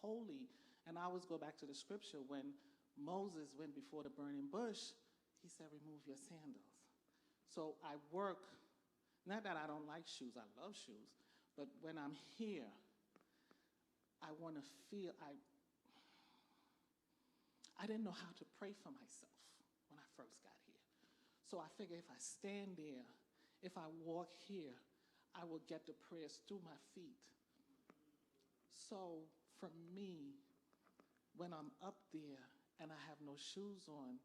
holy. And I always go back to the scripture when Moses went before the burning bush, he said, remove your sandals. So I work, not that I don't like shoes, I love shoes, but when I'm here, I want to feel, I didn't know how to pray for myself when I first got here. So I figure if I stand there, if I walk here, I will get the prayers through my feet. So for me, when I'm up there and I have no shoes on,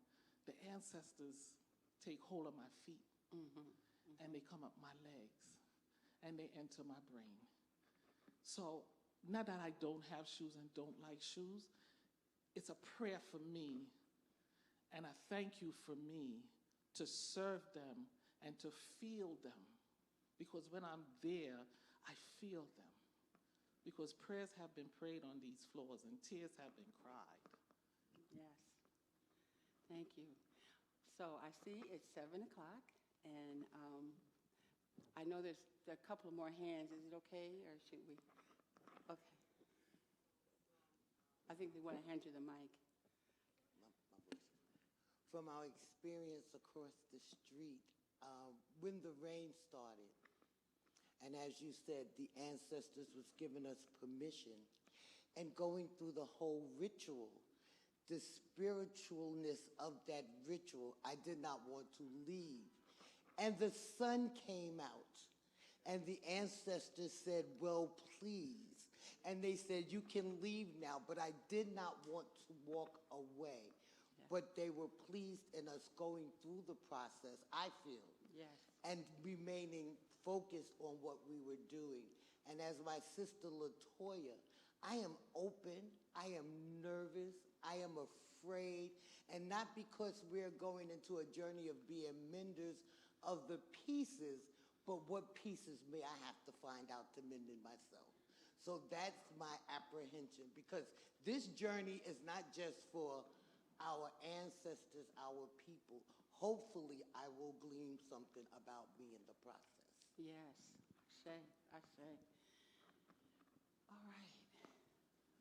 the ancestors take hold of my feet, and they come up my legs, and they enter my brain. So not that I don't have shoes and don't like shoes, it's a prayer for me, and I thank you for me to serve them and to feel them, because when I'm there, I feel them, because prayers have been prayed on these floors and tears have been cried. Yes, thank you. So I see it's 7 o'clock, and I know there are a couple of more hands. Is it okay, or should we? Okay. I think they want to hand you the mic. From our experience across the street, when the rain started, and as you said, the ancestors was giving us permission, and going through the whole ritual, the spiritualness of that ritual, I did not want to leave. And the sun came out, and the ancestors said, well, please. And they said, you can leave now, but I did not want to walk away. Yeah. But they were pleased in us going through the process, I feel, yes, and remaining focused on what we were doing. And as my sister LaToya, I am open, I am nervous, I am afraid, and not because we're going into a journey of being menders of the pieces, but what pieces may I have to find out to mend in myself. So that's my apprehension, because this journey is not just for our ancestors, our people. Hopefully, I will glean something about me in the process. Yes, I say. All right.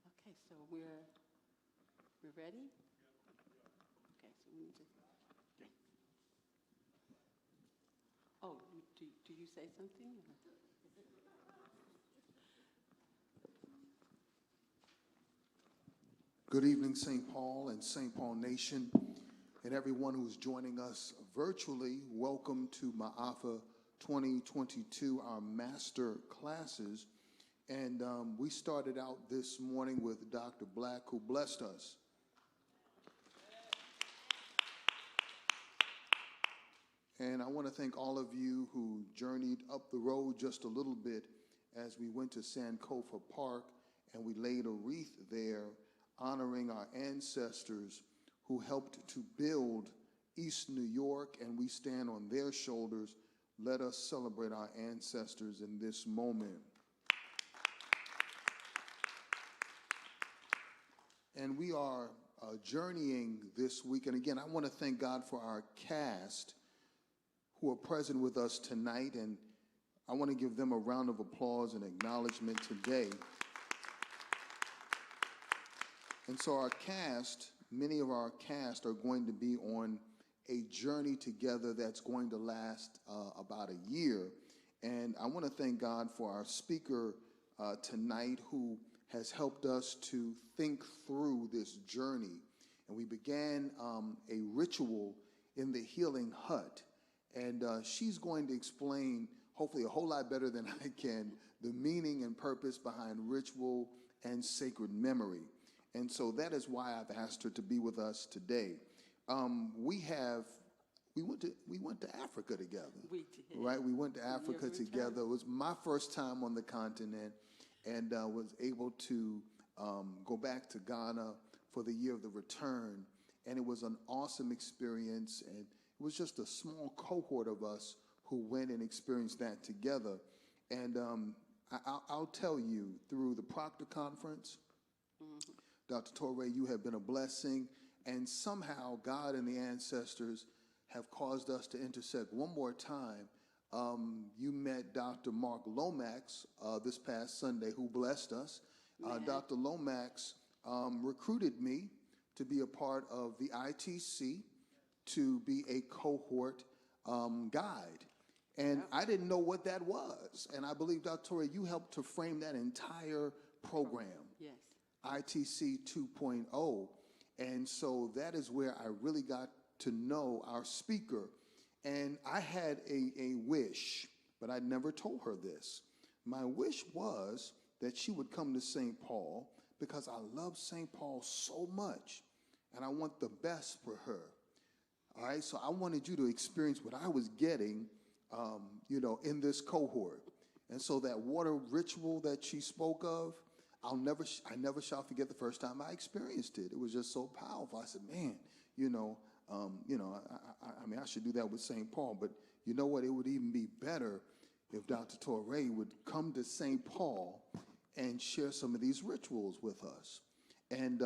Okay, so we're ready? Okay, so we need to. Oh, do you say something? Good evening, St. Paul and St. Paul Nation, and everyone who's joining us virtually. Welcome to MAAFA 2022, our master classes. And we started out this morning with Dr. Black, who blessed us. And I want to thank all of you who journeyed up the road just a little bit as we went to Sankofa Park and we laid a wreath there honoring our ancestors who helped to build East New York, and we stand on their shoulders. Let us celebrate our ancestors in this moment. And we are journeying this week. And again, I want to thank God for our cast who are present with us tonight. And I want to give them a round of applause and acknowledgement today. And so our cast, many of our cast are going to be on a journey together that's going to last about a year. And I want to thank God for our speaker tonight, who has helped us to think through this journey. And we began a ritual in the Healing Hut. And she's going to explain, hopefully a whole lot better than I can, the meaning and purpose behind ritual and sacred memory. And so that is why I've asked her to be with us today. We went to Africa together. We did. Right? We went to Africa together. It was my first time on the continent, and was able to go back to Ghana for the year of the return. And it was an awesome experience. And it was just a small cohort of us who went and experienced that together. And I'll tell you, through the Proctor Conference, Dr. TOURE, you have been a blessing, and somehow God and the ancestors have caused us to intersect one more time. You met Dr. Mark Lomax this past Sunday, who blessed us, Dr. Lomax recruited me to be a part of the ITC, to be a cohort guide. And I didn't know what that was. And I believe, Dr. Torre, you helped to frame that entire program. Yes. ITC 2.0. And so that is where I really got to know our speaker. And I had a wish, but I never told her this. My wish was that she would come to St. Paul, because I love St. Paul so much, and I want the best for her. All right, so I wanted you to experience what I was getting, in this cohort. And so that water ritual that she spoke of, I never shall forget the first time I experienced it. It was just so powerful. I said, man, I should do that with St. Paul. But you know what? It would even be better if Dr. Torre would come to St. Paul and share some of these rituals with us. And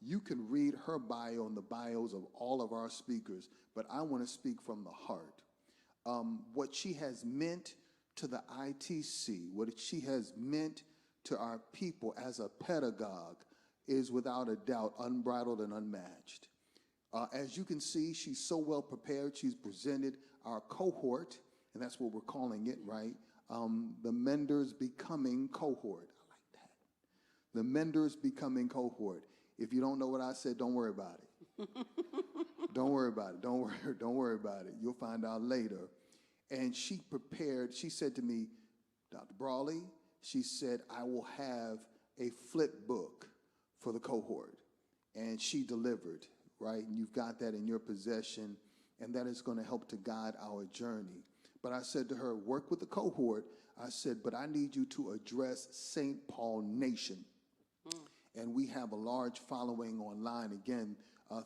you can read her bio and the bios of all of our speakers, but I want to speak from the heart. What she has meant to the ITC, what she has meant to our people as a pedagogue, is without a doubt unbridled and unmatched. As you can see, she's so well prepared. She's presented our cohort, and that's what we're calling it, right? The Menders Becoming Cohort. I like that. The Menders Becoming Cohort. If you don't know what I said, don't worry about it. Don't worry about it. Don't worry about it. You'll find out later. And she prepared, she said to me, Dr. Brawley, she said, I will have a flip book for the cohort. And she delivered, right? And you've got that in your possession, and that is going to help to guide our journey. But I said to her, work with the cohort. I said, but I need you to address St. Paul Nation. And we have a large following online. Again,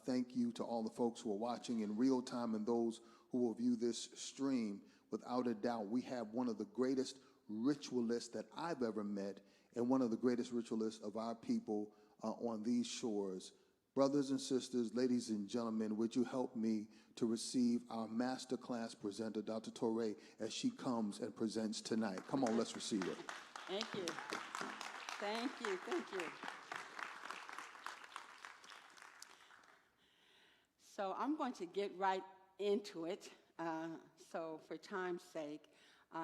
thank you to all the folks who are watching in real time and those who will view this stream. Without a doubt, we have one of the greatest ritualists that I've ever met, and one of the greatest ritualists of our people on these shores. Brothers and sisters, ladies and gentlemen, would you help me to receive our masterclass presenter, Dr. Torre, as she comes and presents tonight. Come on, let's receive it. Thank you. Thank you. Thank you. So I'm going to get right into it, so for time's sake.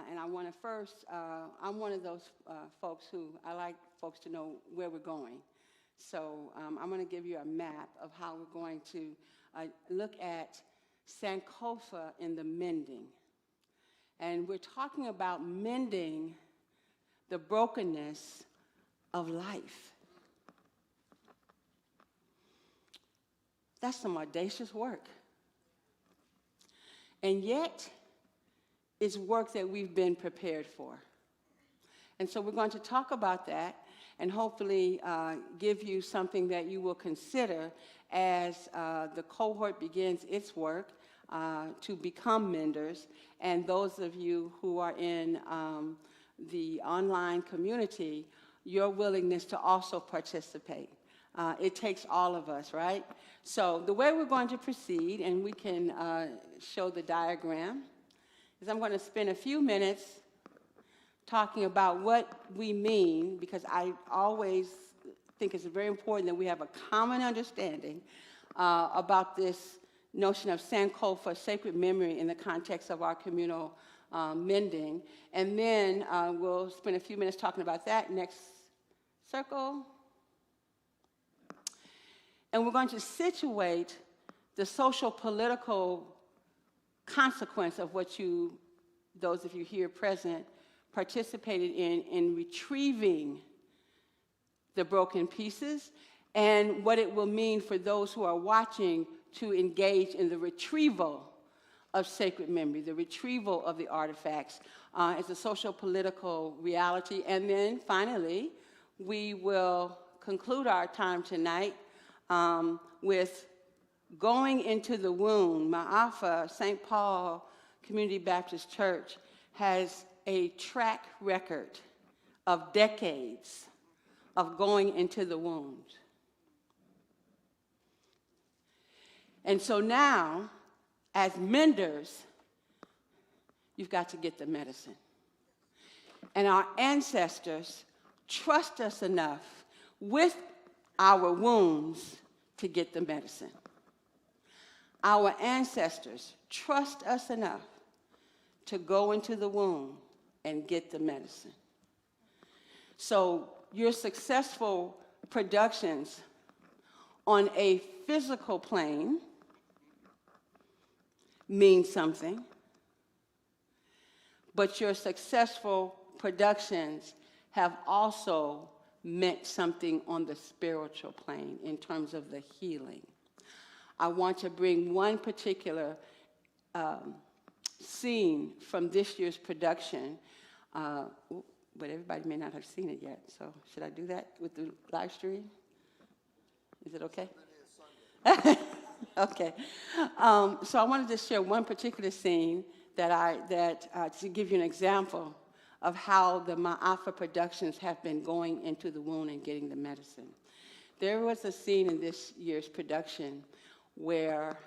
And I want to first, I'm one of those folks who, I like folks to know where we're going. So I'm going to give you a map of how we're going to look at Sankofa in the mending. And we're talking about mending the brokenness of life. That's some audacious work. And yet, it's work that we've been prepared for. And so we're going to talk about that and hopefully give you something that you will consider as the cohort begins its work to become menders. And those of you who are in the online community, your willingness to also participate. It takes all of us, right? So the way we're going to proceed, and we can show the diagram, is I'm going to spend a few minutes talking about what we mean, because I always think it's very important that we have a common understanding about this notion of Sankofa, sacred memory, in the context of our communal mending. And then we'll spend a few minutes talking about that. Next circle. And we're going to situate the social political consequence of what you, those of you here present, participated in retrieving the broken pieces, and what it will mean for those who are watching to engage in the retrieval of sacred memory, the retrieval of the artifacts as a social political reality. And then finally, we will conclude our time tonight with going into the wound. MAAFA, St. Paul Community Baptist Church, has a track record of decades of going into the wound. And so now, as menders, you've got to get the medicine. And our ancestors trust us enough with our wounds to get the medicine. Our ancestors trust us enough to go into the womb and get the medicine. So your successful productions on a physical plane mean something, but your successful productions have also meant something on the spiritual plane in terms of the healing. I want to bring one particular scene from this year's production, but everybody may not have seen it yet, so should I do that with the live stream? Is it okay? Okay. So I wanted to share one particular scene to give you an example of how the MAAFA productions have been going into the wound and getting the medicine. There was a scene in this year's production where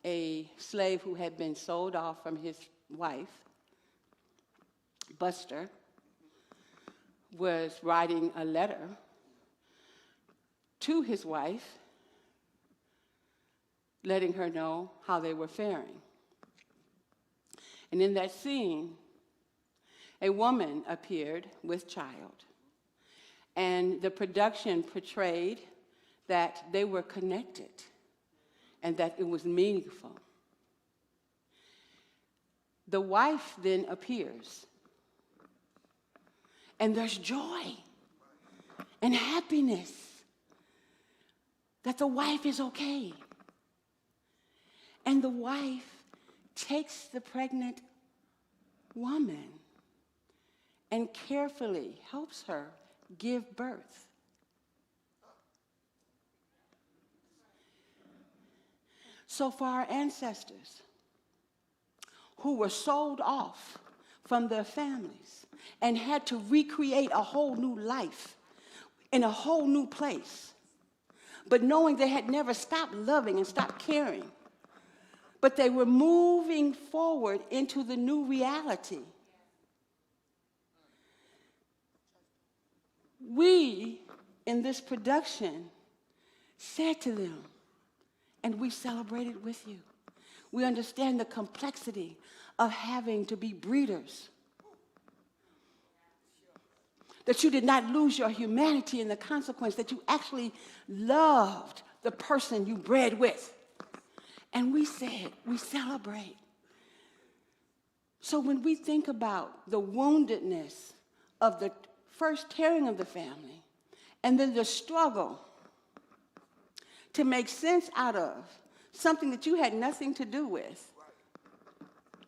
a slave who had been sold off from his wife, Buster, was writing a letter to his wife, letting her know how they were faring. And in that scene, a woman appeared with child. And the production portrayed that they were connected and that it was meaningful. The wife then appears, and there's joy and happiness that the wife is okay. And the wife takes the pregnant woman and carefully helps her give birth. So for our ancestors who were sold off from their families and had to recreate a whole new life in a whole new place, but knowing they had never stopped loving and stopped caring, but they were moving forward into the new reality. We, in this production, said to them, and we celebrated with you, we understand the complexity of having to be breeders. That you did not lose your humanity in the consequence, that you actually loved the person you bred with. And we said, we celebrate. So when we think about the woundedness of the first tearing of the family, and then the struggle to make sense out of something that you had nothing to do with,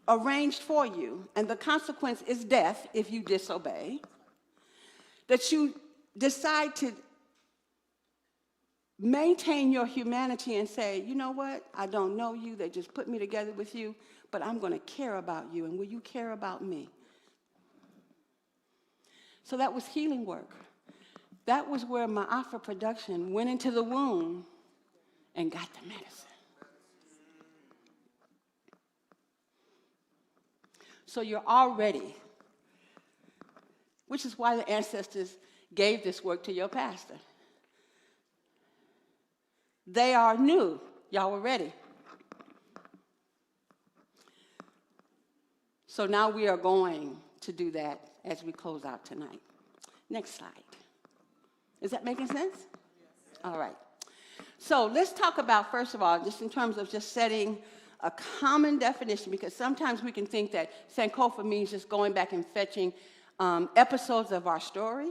arranged for you, and the consequence is death if you disobey, that you decide to maintain your humanity and say, you know what, I don't know you, they just put me together with you, but I'm going to care about you, and will you care about me? So that was healing work. That was where MAAFA production went into the womb and got the medicine. So you're already, which is why the ancestors gave this work to your pastor. They are new. Y'all were ready. So now we are going to do that as we close out tonight. Next slide. Is that making sense? Yes. All right. So let's talk about, first of all, just in terms of just setting a common definition, because sometimes we can think that Sankofa means just going back and fetching episodes of our story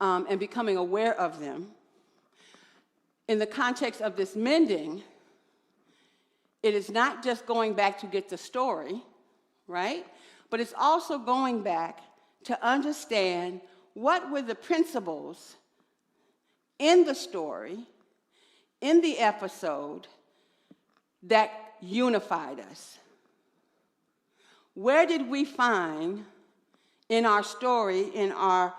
and becoming aware of them. In the context of this mending, it is not just going back to get the story, right? But it's also going back to understand what were the principles in the story, in the episode, that unified us. Where did we find in our story, in our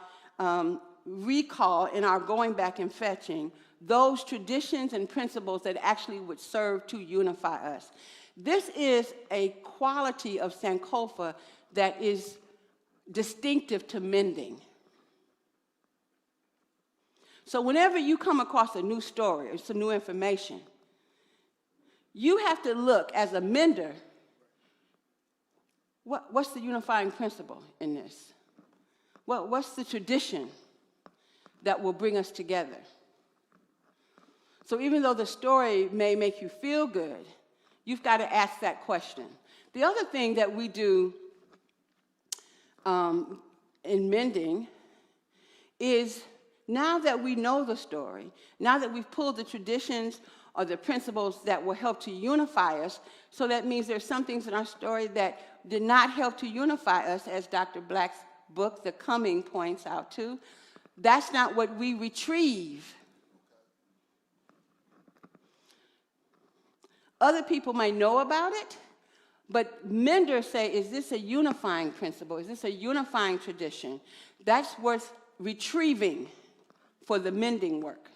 recall, in our going back and fetching, those traditions and principles that actually would serve to unify us? This is a quality of Sankofa that is distinctive to mending. So whenever you come across a new story or some new information, you have to look as a mender, what's the unifying principle in this? What's the tradition that will bring us together? So even though the story may make you feel good, you've got to ask that question. The other thing that we do in mending is, now that we know the story, now that we've pulled the traditions or the principles that will help to unify us, so that means there's some things in our story that did not help to unify us, as Dr. Black's book, The Coming, points out too. That's not what we retrieve. Other people may know about it, but menders say, is this a unifying principle? Is this a unifying tradition? That's worth retrieving for the mending work.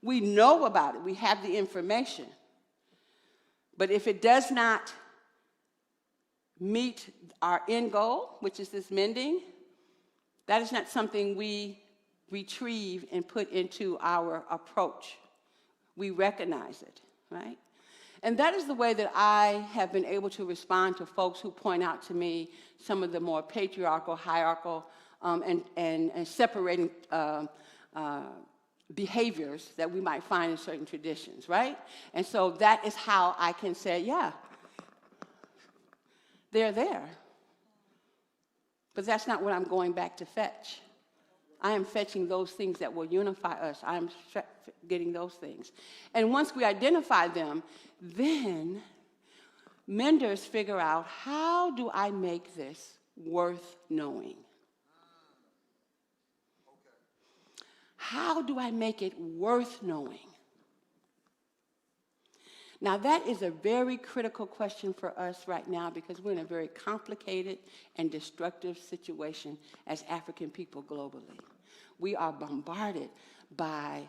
We know about it. We have the information. But if it does not meet our end goal, which is this mending, that is not something we retrieve and put into our approach. We recognize it, right? And that is the way that I have been able to respond to folks who point out to me some of the more patriarchal, hierarchical, and separating behaviors that we might find in certain traditions, right? And so that is how I can say, yeah, they're there. But that's not what I'm going back to fetch. I am fetching those things that will unify us. I'm getting those things. And once we identify them, then menders figure out, how do I make this worth knowing? How do I make it worth knowing? Now, that is a very critical question for us right now, because we're in a very complicated and destructive situation as African people globally. We are bombarded by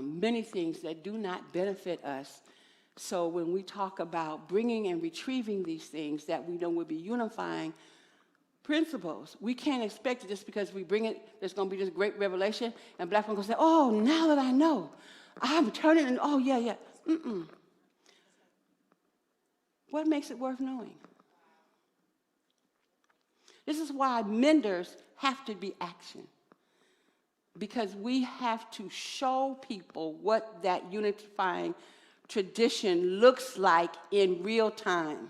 many things that do not benefit us. So when we talk about bringing and retrieving these things that we know will be unifying principles, we can't expect it just because we bring it, there's going to be this great revelation, and black people say, oh, now that I know, I'm turning, and oh, yeah. What makes it worth knowing? This is why menders have to be action, because we have to show people what that unifying tradition looks like in real time.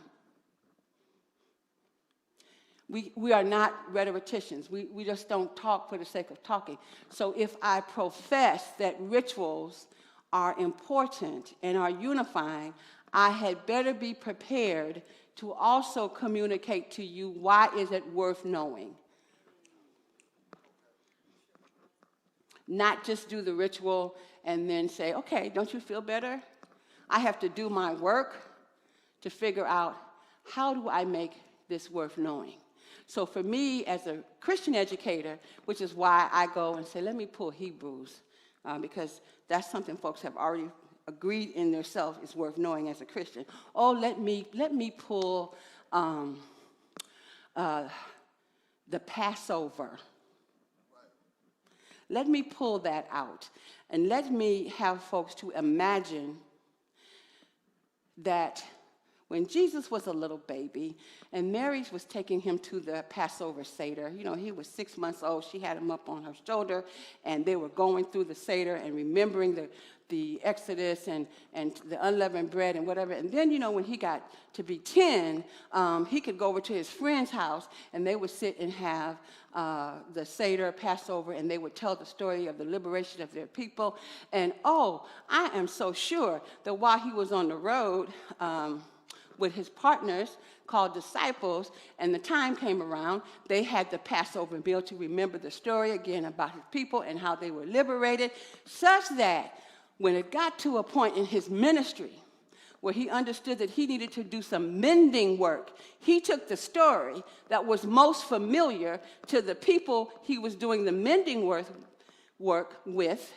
We are not rhetoricians. We just don't talk for the sake of talking. So if I profess that rituals are important and are unifying, I had better be prepared to also communicate to you, why is it worth knowing? Not just do the ritual and then say, okay, don't you feel better? I have to do my work to figure out, how do I make this worth knowing? So for me, as a Christian educator, which is why I go and say, let me pull Hebrews, because that's something folks have already agreed in themselves is worth knowing as a Christian. Oh, let me pull the Passover. Let me pull that out, and let me have folks to imagine that when Jesus was a little baby and Mary was taking him to the Passover Seder, you know, he was 6 months old, she had him up on her shoulder, and they were going through the Seder and remembering the Exodus and the unleavened bread and whatever. And then, you know, when he got to be 10, he could go over to his friend's house, and they would sit and have the Seder, Passover, and they would tell the story of the liberation of their people. And, oh, I am so sure that while he was on the road with his partners called disciples, and the time came around, they had the Passover meal to remember the story again about his people and how they were liberated, such that when it got to a point in his ministry where he understood that he needed to do some mending work, he took the story that was most familiar to the people he was doing the mending work with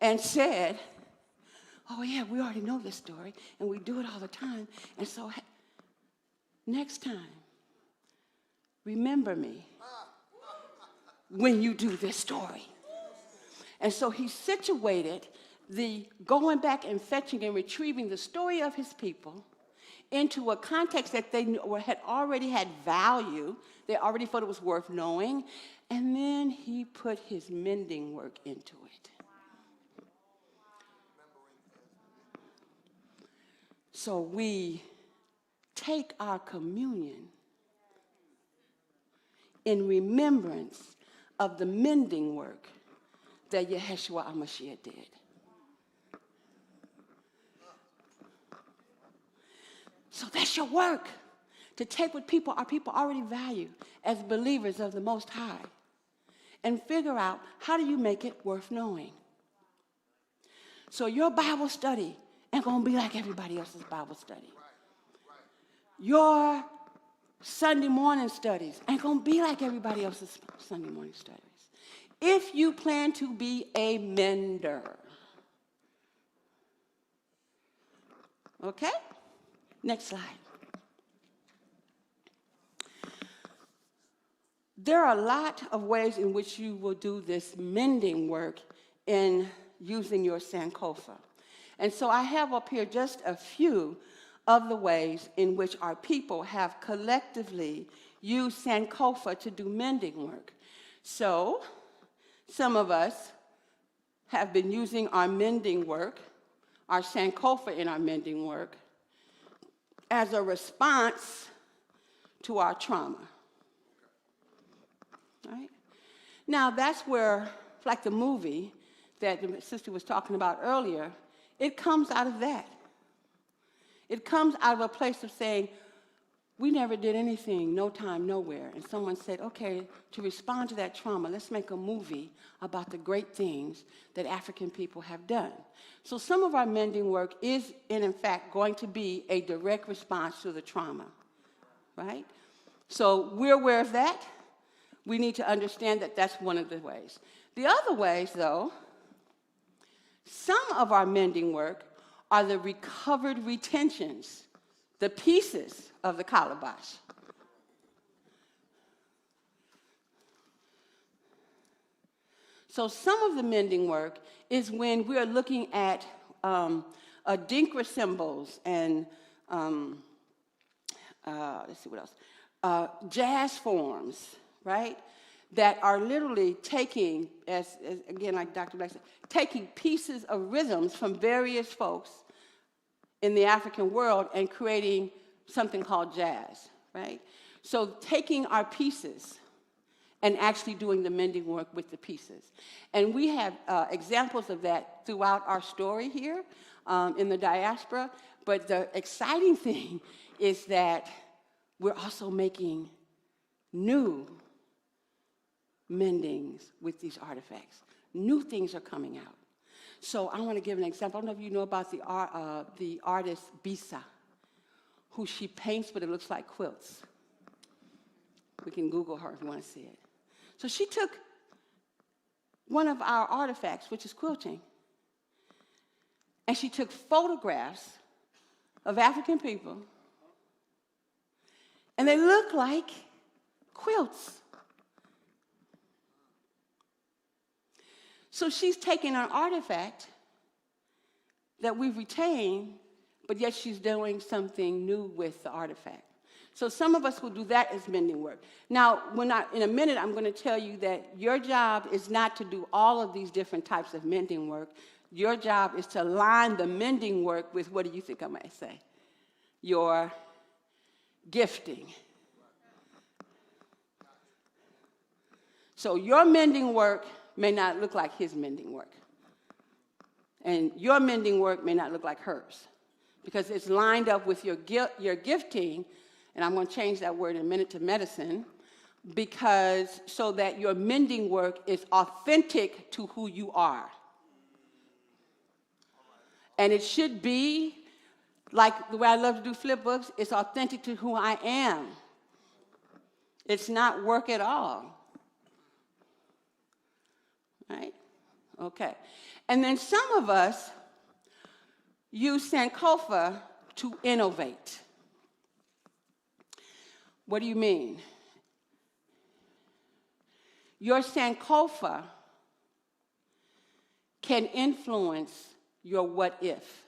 and said, oh, yeah, we already know this story, and we do it all the time. And so next time, remember me. when you do this story. And so he situated the going back and fetching and retrieving the story of his people into a context that they had already had value. They already thought it was worth knowing. And then he put his mending work into it. So we take our communion in remembrance of the mending work that Yeshua HaMashiach did. So that's your work, to take what our people already value as believers of the Most High and figure out, how do you make it worth knowing? So your Bible study ain't going to be like everybody else's Bible study. Your Sunday morning studies ain't going to be like everybody else's Sunday morning studies. If you plan to be a mender. Okay? Next slide. There are a lot of ways in which you will do this mending work in using your Sankofa. And so I have up here just a few of the ways in which our people have collectively used Sankofa to do mending work. So some of us have been using our mending work, our Sankofa in our mending work, as a response to our trauma. Right? Now, that's where, like the movie that the sister was talking about earlier, it comes out of that. It comes out of a place of saying, we never did anything, no time, nowhere. And someone said, okay, to respond to that trauma, let's make a movie about the great things that African people have done. So some of our mending work is, in fact, going to be a direct response to the trauma, right? So we're aware of that. We need to understand that that's one of the ways. The other ways, though, some of our mending work are the recovered retentions, the pieces of the calabash. So some of the mending work is when we are looking at Adinkra symbols and, let's see what else, jazz forms, right, that are literally taking, as again, like Dr. Black said, taking pieces of rhythms from various folks in the African world and creating something called jazz, right? So taking our pieces and actually doing the mending work with the pieces. And we have examples of that throughout our story here in the diaspora, but the exciting thing is that we're also making new mendings with these artifacts. New things are coming out. So I want to give an example. I don't know if you know about the artist Bisa, who she paints, but it looks like quilts. We can Google her if you want to see it. So she took one of our artifacts, which is quilting, and she took photographs of African people, and they look like quilts. So she's taking an artifact that we've retained, but yet she's doing something new with the artifact. So some of us will do that as mending work. Now, in a minute, I'm going to tell you that your job is not to do all of these different types of mending work. Your job is to align the mending work with, what do you think I might say? Your gifting. So your mending work may not look like his mending work. And your mending work may not look like hers, because it's lined up with your gifting, and I'm going to change that word in a minute to medicine, because so that your mending work is authentic to who you are. And it should be, like the way I love to do flip books, it's authentic to who I am. It's not work at all. Right? Okay. And then some of us use Sankofa to innovate. What do you mean? Your Sankofa can influence your what if.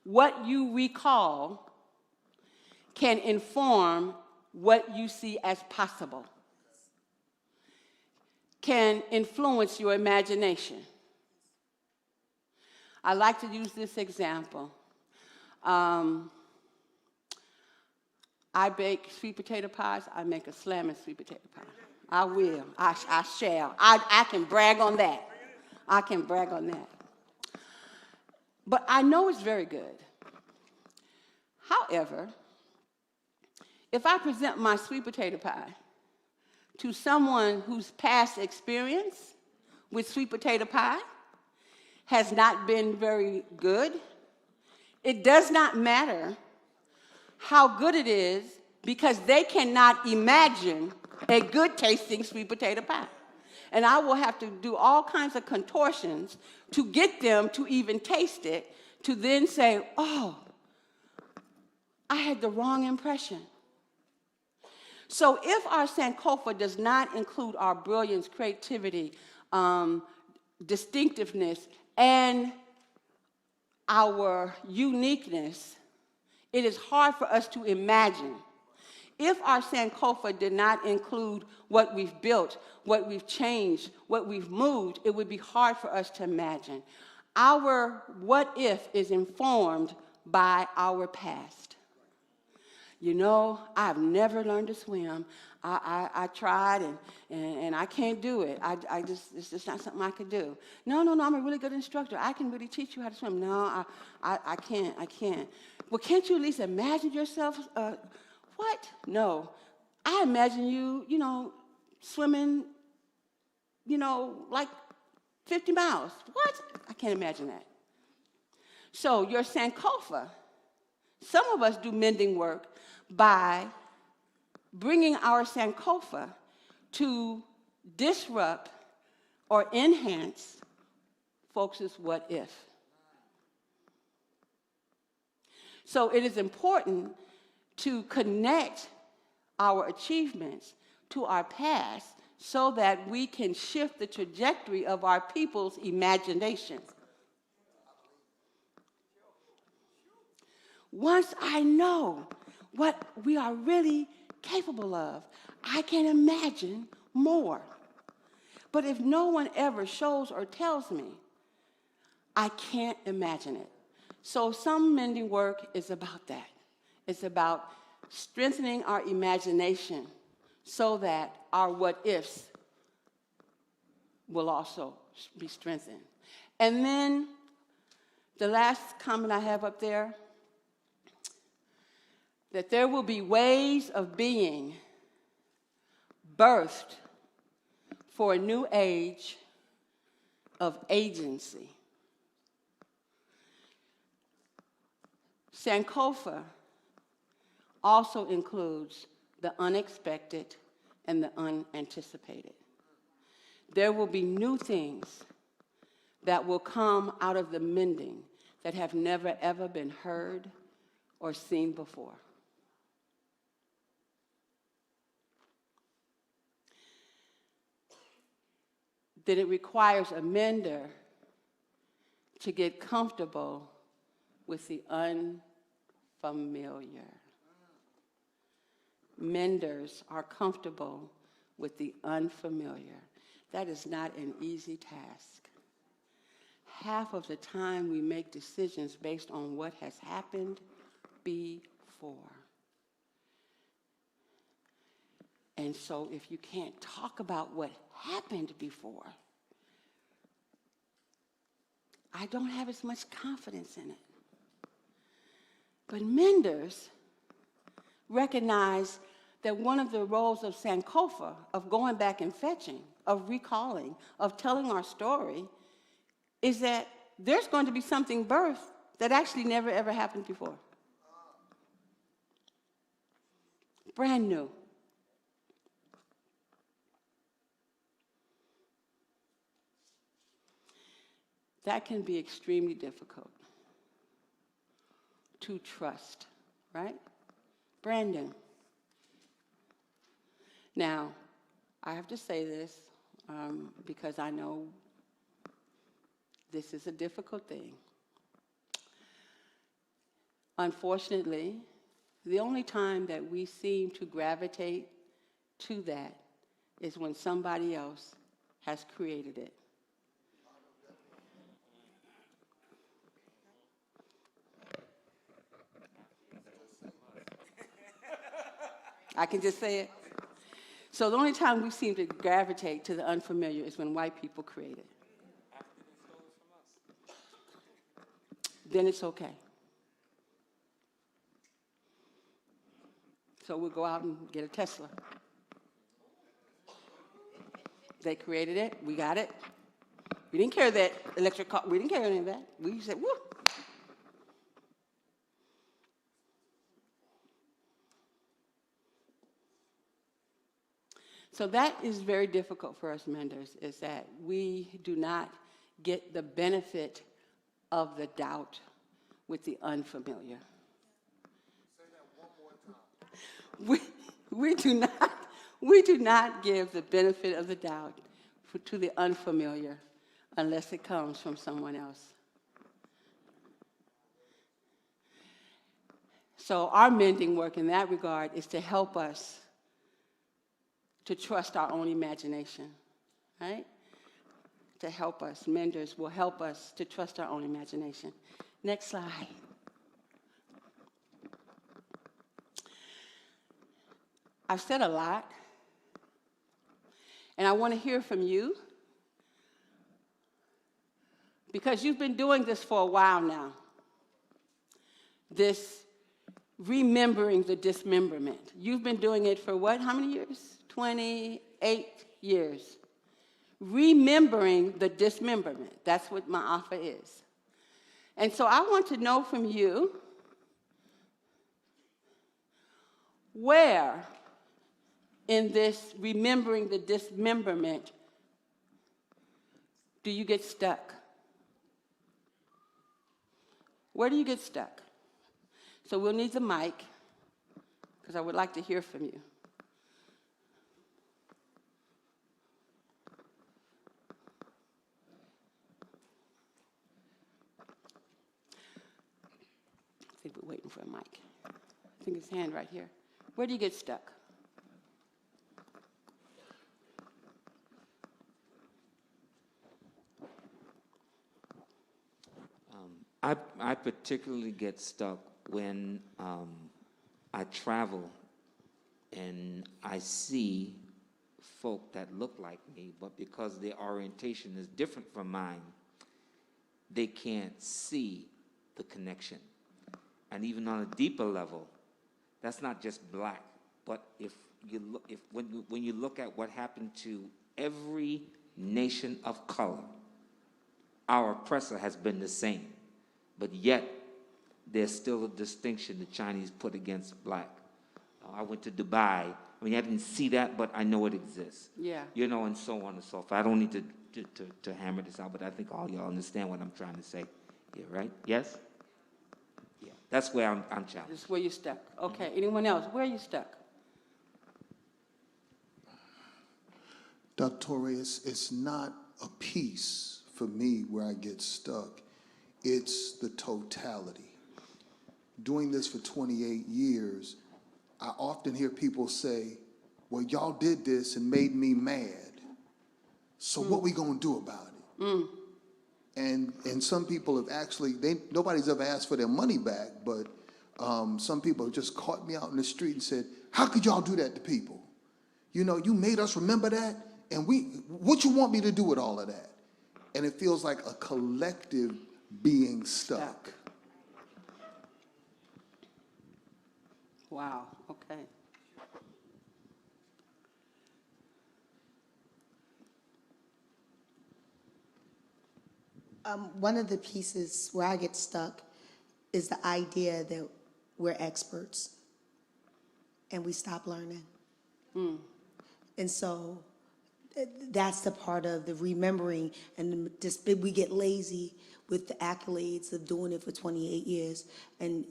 What you recall can inform what you see as possible, can influence your imagination. I like to use this example. I bake sweet potato pies. I make a slamming sweet potato pie. I will. I shall. I can brag on that. I can brag on that. But I know it's very good. However, if I present my sweet potato pie to someone whose past experience with sweet potato pie has not been very good, it does not matter how good it is, because they cannot imagine a good tasting sweet potato pie. And I will have to do all kinds of contortions to get them to even taste it, to then say, oh, I had the wrong impression. So if our Sankofa does not include our brilliance, creativity, distinctiveness, and our uniqueness, it is hard for us to imagine. If our Sankofa did not include what we've built, what we've changed, what we've moved, it would be hard for us to imagine. Our what if is informed by our past. You know, I've never learned to swim. I tried and I can't do it. It's just not something I could do. No, I'm a really good instructor. I can really teach you how to swim. No, I can't. Well, can't you at least imagine yourself? What? No. I imagine you, swimming, like 50 miles. What? I can't imagine that. So your Sankofa, some of us do mending work by bringing our Sankofa to disrupt or enhance folks' what if. So it is important to connect our achievements to our past so that we can shift the trajectory of our people's imagination. Once I know what we are really capable of, I can imagine more. But if no one ever shows or tells me, I can't imagine it. So some mending work is about that. It's about strengthening our imagination so that our what-ifs will also be strengthened. And then the last comment I have up there, that there will be ways of being birthed for a new age of agency. Sankofa also includes the unexpected and the unanticipated. There will be new things that will come out of the mending that have never, ever been heard or seen before. That it requires a mender to get comfortable with the unfamiliar. Menders are comfortable with the unfamiliar. That is not an easy task. Half of the time we make decisions based on what has happened before. And so if you can't talk about what happened before, I don't have as much confidence in it. But menders recognize that one of the roles of Sankofa, of going back and fetching, of recalling, of telling our story, is that there's going to be something birthed that actually never ever happened before. Brand new. That can be extremely difficult to trust, right? Brandon. Now, I have to say this because I know this is a difficult thing. Unfortunately, the only time that we seem to gravitate to that is when somebody else has created it. I can just say it. So the only time we seem to gravitate to the unfamiliar is when white people create it. Then it's okay. So we'll go out and get a Tesla. They created it. We got it. We didn't care that electric car. We didn't care any of that. We said, woo. So that is very difficult for us menders, is that we do not get the benefit of the doubt with the unfamiliar. Say that one more time. We do not give the benefit of the doubt to the unfamiliar unless it comes from someone else. So our mending work in that regard is to help us to trust our own imagination, right? To help us. Menders will help us to trust our own imagination. Next slide. I've said a lot, and I want to hear from you because you've been doing this for a while now. This remembering the dismemberment. You've been doing it for what? How many years? 28 years. Remembering the dismemberment. That's what MAAFA is. And so I want to know from you, where in this remembering the dismemberment do you get stuck? Where do you get stuck? So we'll need the mic, because I would like to hear from you. I think we're waiting for a mic. I think his hand right here. Where do you get stuck? I particularly get stuck when I travel and I see folk that look like me, but because their orientation is different from mine, they can't see the connection. And even on a deeper level, that's not just black, but when you look at what happened to every nation of color, our oppressor has been the same. But yet, there's still a distinction the Chinese put against black. I went to Dubai. I mean, I didn't see that, but I know it exists. Yeah. You know, and so on and so forth. I don't need to hammer this out, but I think all y'all understand what I'm trying to say here, right? Yes? Yeah. That's where I'm challenged. This is where you're stuck. Okay. Anyone else? Where are you stuck? Dr. TOURE, it's not a piece for me where I get stuck. It's the totality. Doing this for 28 years, I often hear people say, well, y'all did this and made me mad. So what we gonna do about it? And some people have actually, nobody's ever asked for their money back, but some people have just caught me out in the street and said, how could y'all do that to people? You know, you made us remember that, and what you want me to do with all of that? And it feels like a collective being stuck. Wow, okay. One of the pieces where I get stuck is the idea that we're experts and we stop learning. And so that's the part of the remembering, and just we get lazy with the accolades of doing it for 28 years. And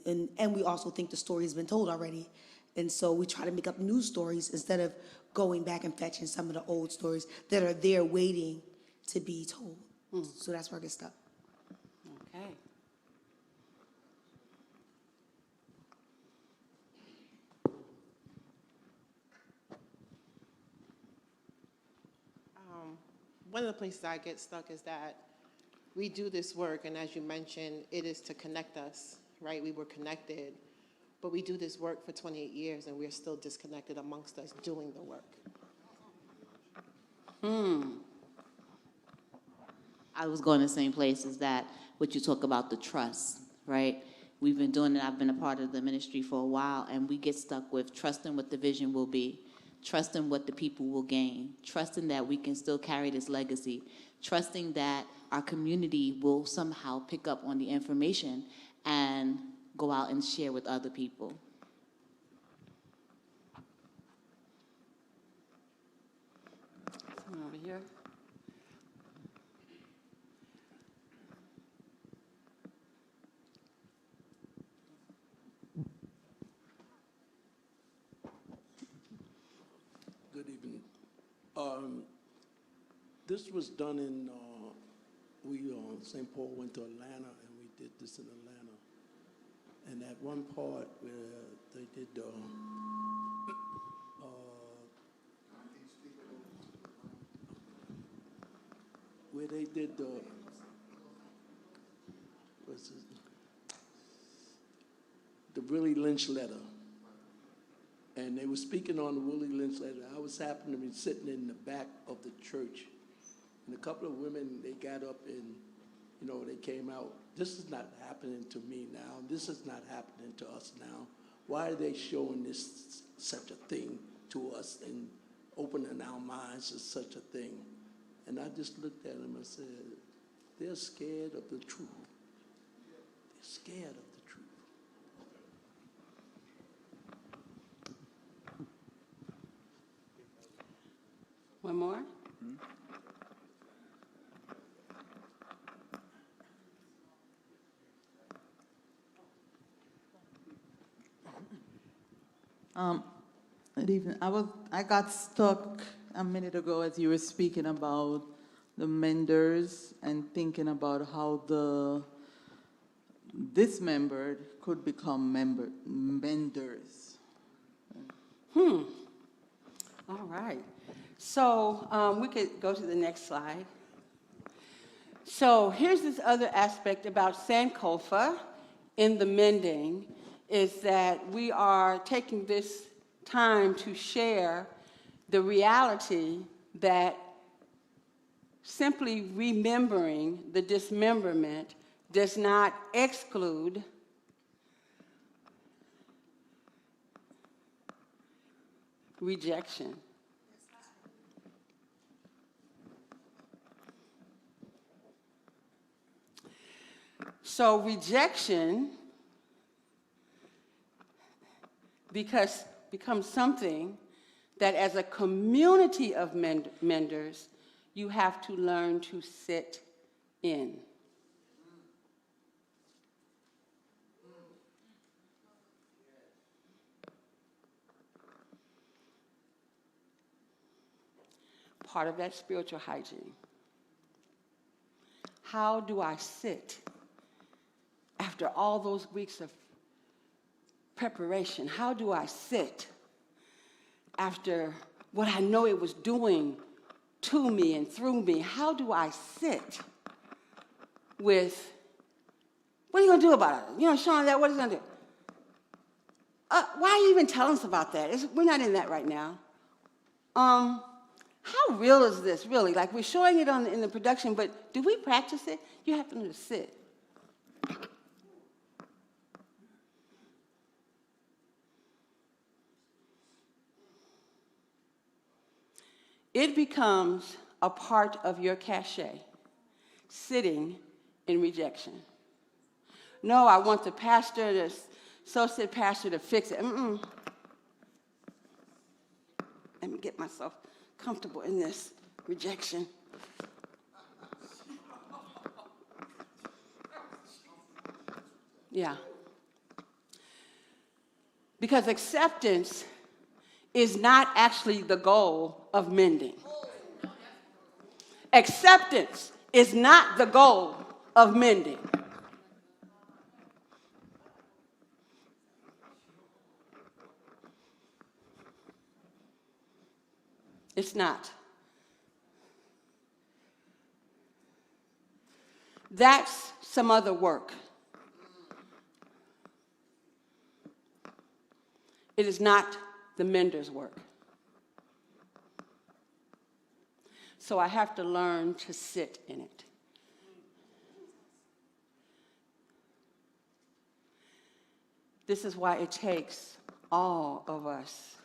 we also think the story has been told already. And so we try to make up new stories instead of going back and fetching some of the old stories that are there waiting to be told. So that's where I get stuck. Okay. One of the places I get stuck is that we do this work, and as you mentioned, it is to connect us, right? We were connected, but we do this work for 28 years, and we're still disconnected amongst us doing the work. I was going the same place as that, what you talk about, the trust, right? We've been doing it. I've been a part of the ministry for a while, and we get stuck with trusting what the vision will be, trusting what the people will gain, trusting that we can still carry this legacy, trusting that our community will somehow pick up on the information and go out and share with other people. Someone over here. Good evening. This was done in, St. Paul went to Atlanta, and we did this in Atlanta. And at one part where they did the Willie Lynch letter. And they were speaking on the Willie Lynch letter. I was happening to be sitting in the back of the church. And a couple of women, they got up and, they came out. This is not happening to me now. This is not happening to us now. Why are they showing this, such a thing to us and opening our minds to such a thing? And I just looked at them and said, they're scared of the truth. They're scared of the truth. One more? Good evening. I got stuck a minute ago as you were speaking about the menders and thinking about how the dismembered could become menders. All right. So we could go to the next slide. So here's this other aspect about Sankofa in the mending, is that we are taking this time to share the reality that simply remembering the dismemberment does not exclude rejection. So rejection becomes something that as a community of menders, you have to learn to sit in. Part of that spiritual hygiene. How do I sit after all those weeks of preparation? How do I sit after what I know it was doing to me and through me? How do I sit with, what are you going to do about it? Sean, what are you going to do? Why are you even telling us about that? We're not in that right now. How real is this, really? Like, we're showing it in the production, but do we practice it? You have to learn to sit. It becomes a part of your cachet, sitting in rejection. No, I want the pastor, the associate pastor to fix it. Let me get myself comfortable in this rejection. Yeah. Because acceptance is not actually the goal of mending. Acceptance is not the goal of mending. It's not. That's some other work. It is not the mender's work. So I have to learn to sit in it. This is why it takes all of us,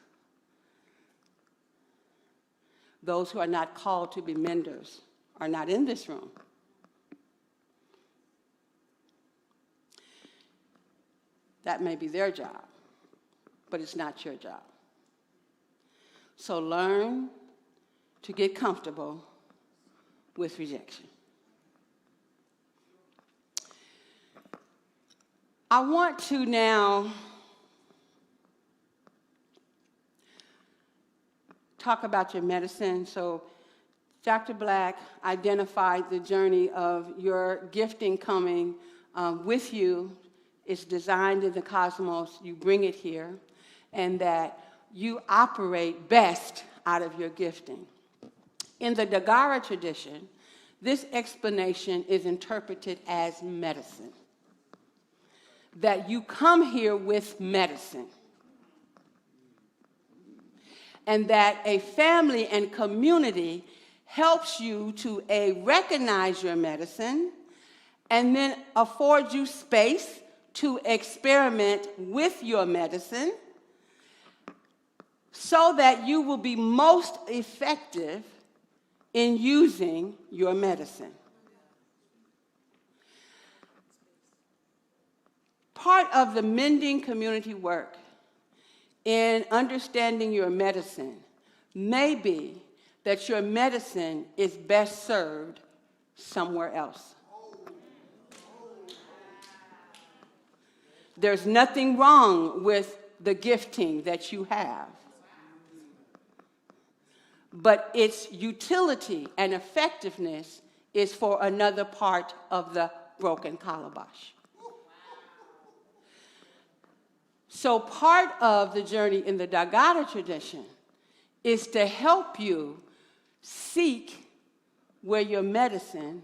those who are not called to be menders, are not in this room. That may be their job, but it's not your job. So learn to get comfortable with rejection. I want to now talk about your medicine. So Dr. Black identified the journey of your gifting coming with you. It's designed in the cosmos, you bring it here, and that you operate best out of your gifting. In the Dagara tradition, this explanation is interpreted as medicine. That you come here with medicine. And that a family and community helps you to recognize your medicine and then afford you space to experiment with your medicine so that you will be most effective in using your medicine. Part of the mending community work in understanding your medicine may be that your medicine is best served somewhere else. There's nothing wrong with the gifting that you have, but its utility and effectiveness is for another part of the broken calabash. So part of the journey in the Dagara tradition is to help you seek where your medicine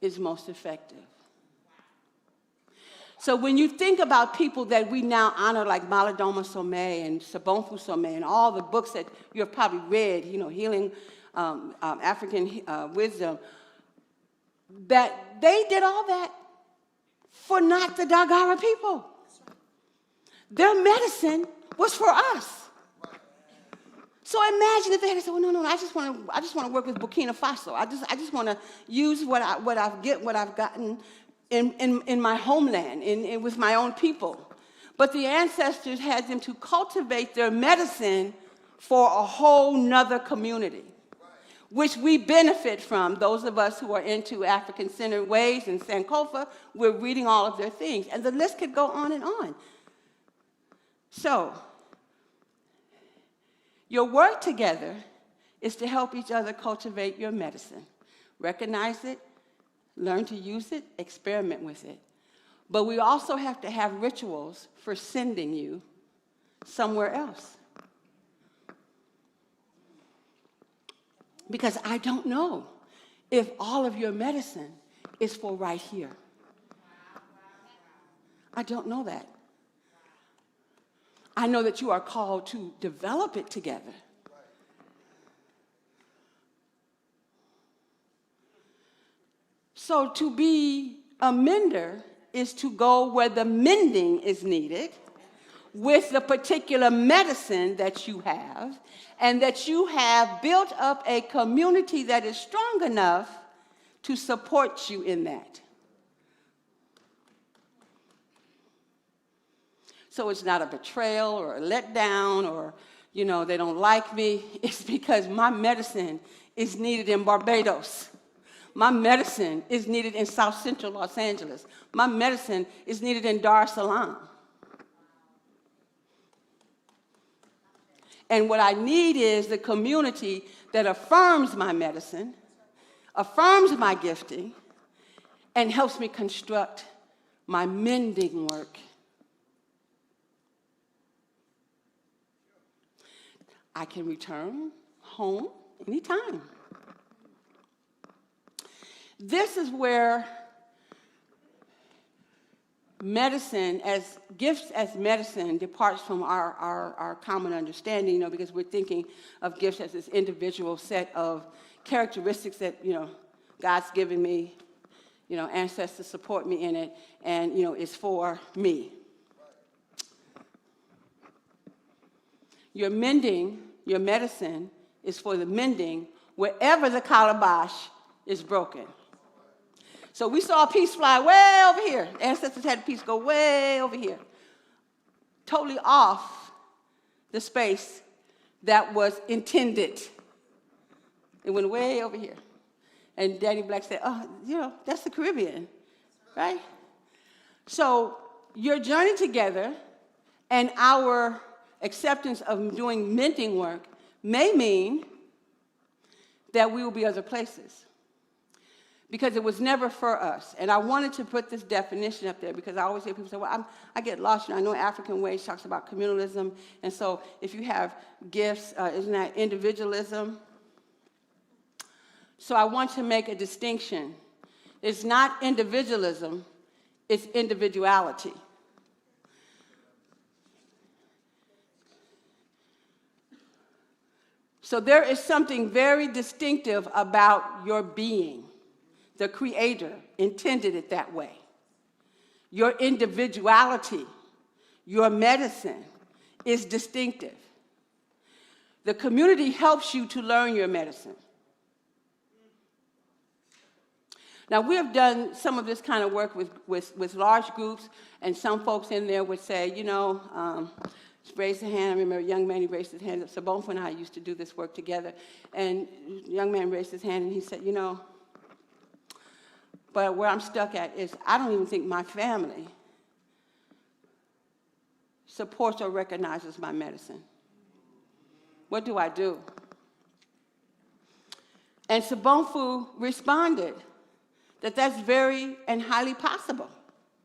is most effective. So when you think about people that we now honor, like Malidoma Somé and Sobonfu Somé and all the books that you have probably read, Healing African Wisdom, that they did all that for not the Dagara people. Their medicine was for us. So imagine if they had said, "Well, no, I just want to work with Burkina Faso. I just want to use what I've gotten in my homeland, with my own people." But the ancestors had them to cultivate their medicine for a whole nother community, which we benefit from. Those of us who are into African-centered ways and Sankofa, we're reading all of their things. And the list could go on and on. So, your work together is to help each other cultivate your medicine. Recognize it, learn to use it, experiment with it. But we also have to have rituals for sending you somewhere else. Because I don't know if all of your medicine is for right here. I don't know that. I know that you are called to develop it together. So to be a mender is to go where the mending is needed with the particular medicine that you have, and that you have built up a community that is strong enough to support you in that. So it's not a betrayal or a letdown or, they don't like me. It's because my medicine is needed in Barbados. My medicine is needed in South Central Los Angeles. My medicine is needed in Dar es Salaam. And what I need is the community that affirms my medicine, affirms my gifting, and helps me construct my mending work. I can return home anytime. This is where medicine, as gifts as medicine, departs from our common understanding, because we're thinking of gifts as this individual set of characteristics that, God's given me, ancestors support me in it, and, it's for me. Your mending, your medicine, is for the mending wherever the calabash is broken. So we saw a piece fly way over here. Ancestors had a piece go way over here, totally off the space that was intended. It went way over here. And Daddy Black said, that's the Caribbean, right? So your journey together and our acceptance of doing mending work may mean that we will be other places, because it was never for us. And I wanted to put this definition up there because I always hear people say, well, I get lost. I know African Ways talks about communalism. And so if you have gifts, isn't that individualism? So I want to make a distinction. It's not individualism, it's individuality. So there is something very distinctive about your being. The Creator intended it that way. Your individuality, your medicine is distinctive. The community helps you to learn your medicine. Now, we have done some of this kind of work with large groups, and some folks in there would say, raise their hand. I remember a young man, he raised his hand. Sabonfa and I used to do this work together, and the young man raised his hand, and he said, but where I'm stuck at is I don't even think my family supports or recognizes my medicine. What do I do? And Sabonfu responded that that's very and highly possible.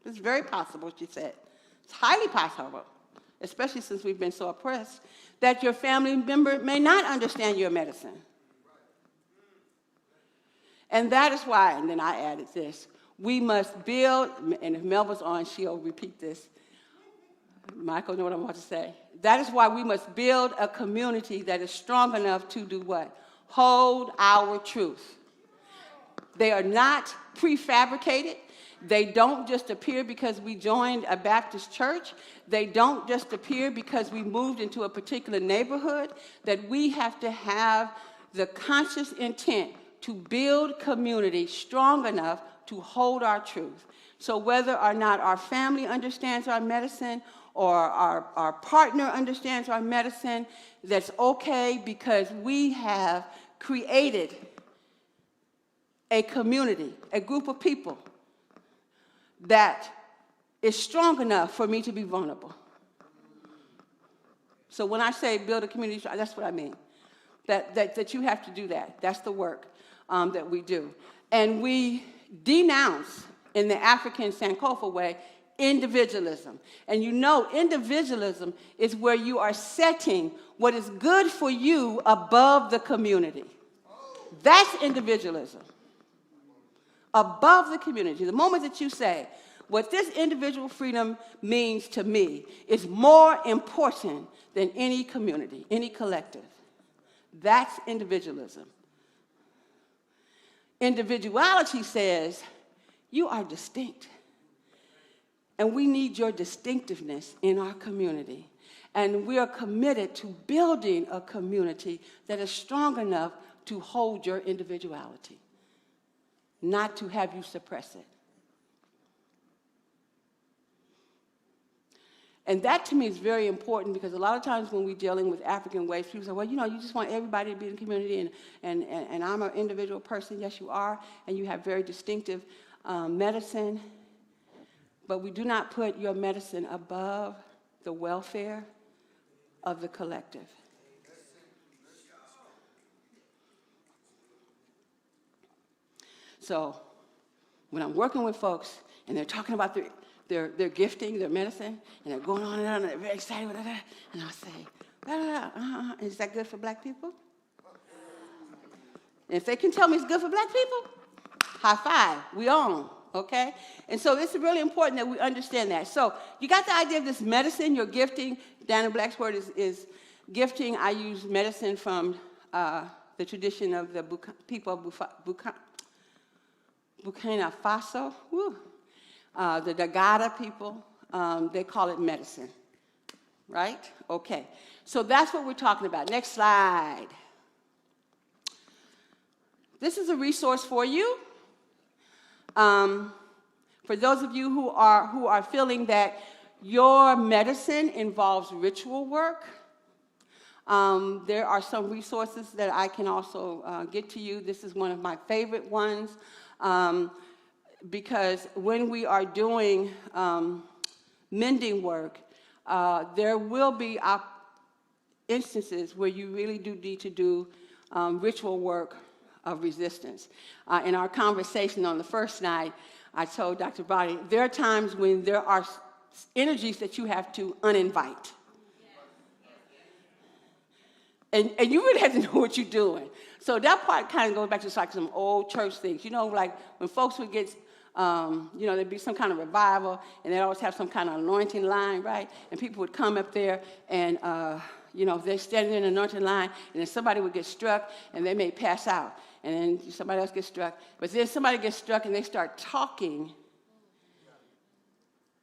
It's very possible, she said. It's highly possible, especially since we've been so oppressed, that your family member may not understand your medicine. And that is why, and then I added this, we must build, and if Melba's on, she'll repeat this. Michael, know what I'm about to say. That is why we must build a community that is strong enough to do what? Hold our truth. They are not prefabricated. They don't just appear because we joined a Baptist church. They don't just appear because we moved into a particular neighborhood. That we have to have the conscious intent to build community strong enough to hold our truth. So whether or not our family understands our medicine or our partner understands our medicine, that's okay, because we have created a community, a group of people that is strong enough for me to be vulnerable. So when I say build a community, that's what I mean. That you have to do that. That's the work that we do. And we denounce, in the African Sankofa way, individualism. And individualism is where you are setting what is good for you above the community. That's individualism. Above the community. The moment that you say, what this individual freedom means to me is more important than any community, any collective. That's individualism. Individuality says, you are distinct. And we need your distinctiveness in our community. And we are committed to building a community that is strong enough to hold your individuality, not to have you suppress it. And that to me is very important, because a lot of times when we're dealing with African ways, people say, well, you just want everybody to be in the community, and I'm an individual person. Yes, you are, and you have very distinctive medicine. But we do not put your medicine above the welfare of the collective. So when I'm working with folks and they're talking about their gifting, their medicine, and they're going on and on, and they're very excited with that, and I'll say, is that good for black people? And if they can tell me it's good for black people, high five, we on, okay? And so it's really important that we understand that. So you got the idea of this medicine, your gifting. Daniel Black's word is gifting. I use medicine from the tradition of the people of Burkina Faso, the Dagada people. They call it medicine, right? Okay, so that's what we're talking about. Next slide. This is a resource for you. For those of you who are feeling that your medicine involves ritual work, there are some resources that I can also get to you. This is one of my favorite ones, because when we are doing mending work, there will be instances where you really do need to do ritual work of resistance. In our conversation on the first night, I told Dr. Body, there are times when there are energies that you have to uninvite. And you really have to know what you're doing. So that part kind of goes back to like some old church things. You know, like when folks would get, there'd be some kind of revival, and they'd always have some kind of anointing line, right? And people would come up there, and, they're standing in an anointing line, and then somebody would get struck, and they may pass out. And then somebody else gets struck. But then somebody gets struck, and they start talking,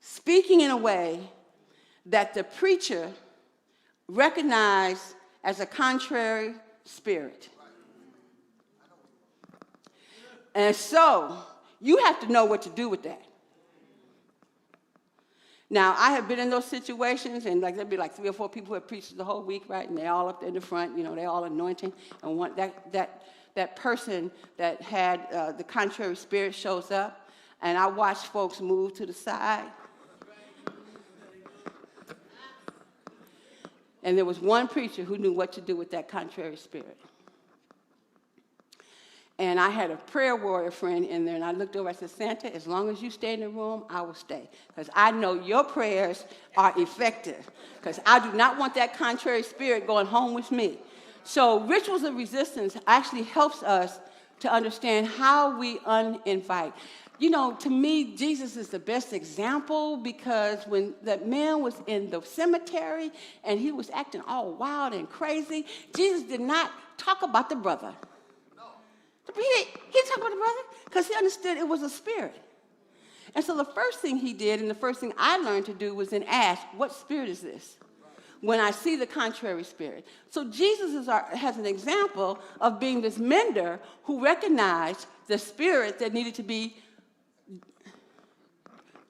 speaking in a way that the preacher recognized as a contrary spirit. And so you have to know what to do with that. Now, I have been in those situations, and like there'd be like 3 or 4 people who have preached the whole week, right? And they're all up there in the front, they're all anointing. And that person that had the contrary spirit shows up, and I watch folks move to the side. And there was one preacher who knew what to do with that contrary spirit. And I had a prayer warrior friend in there, and I looked over, I said, Santa, as long as you stay in the room, I will stay. Because I know your prayers are effective. Because I do not want that contrary spirit going home with me. So rituals of resistance actually helps us to understand how we uninvite. To me, Jesus is the best example, because when that man was in the cemetery and he was acting all wild and crazy, Jesus did not talk about the brother. He didn't talk about the brother because he understood it was a spirit. And so the first thing he did, and the first thing I learned to do, was then ask, what spirit is this? When I see the contrary spirit. So Jesus has an example of being this mender who recognized the spirit that needed to be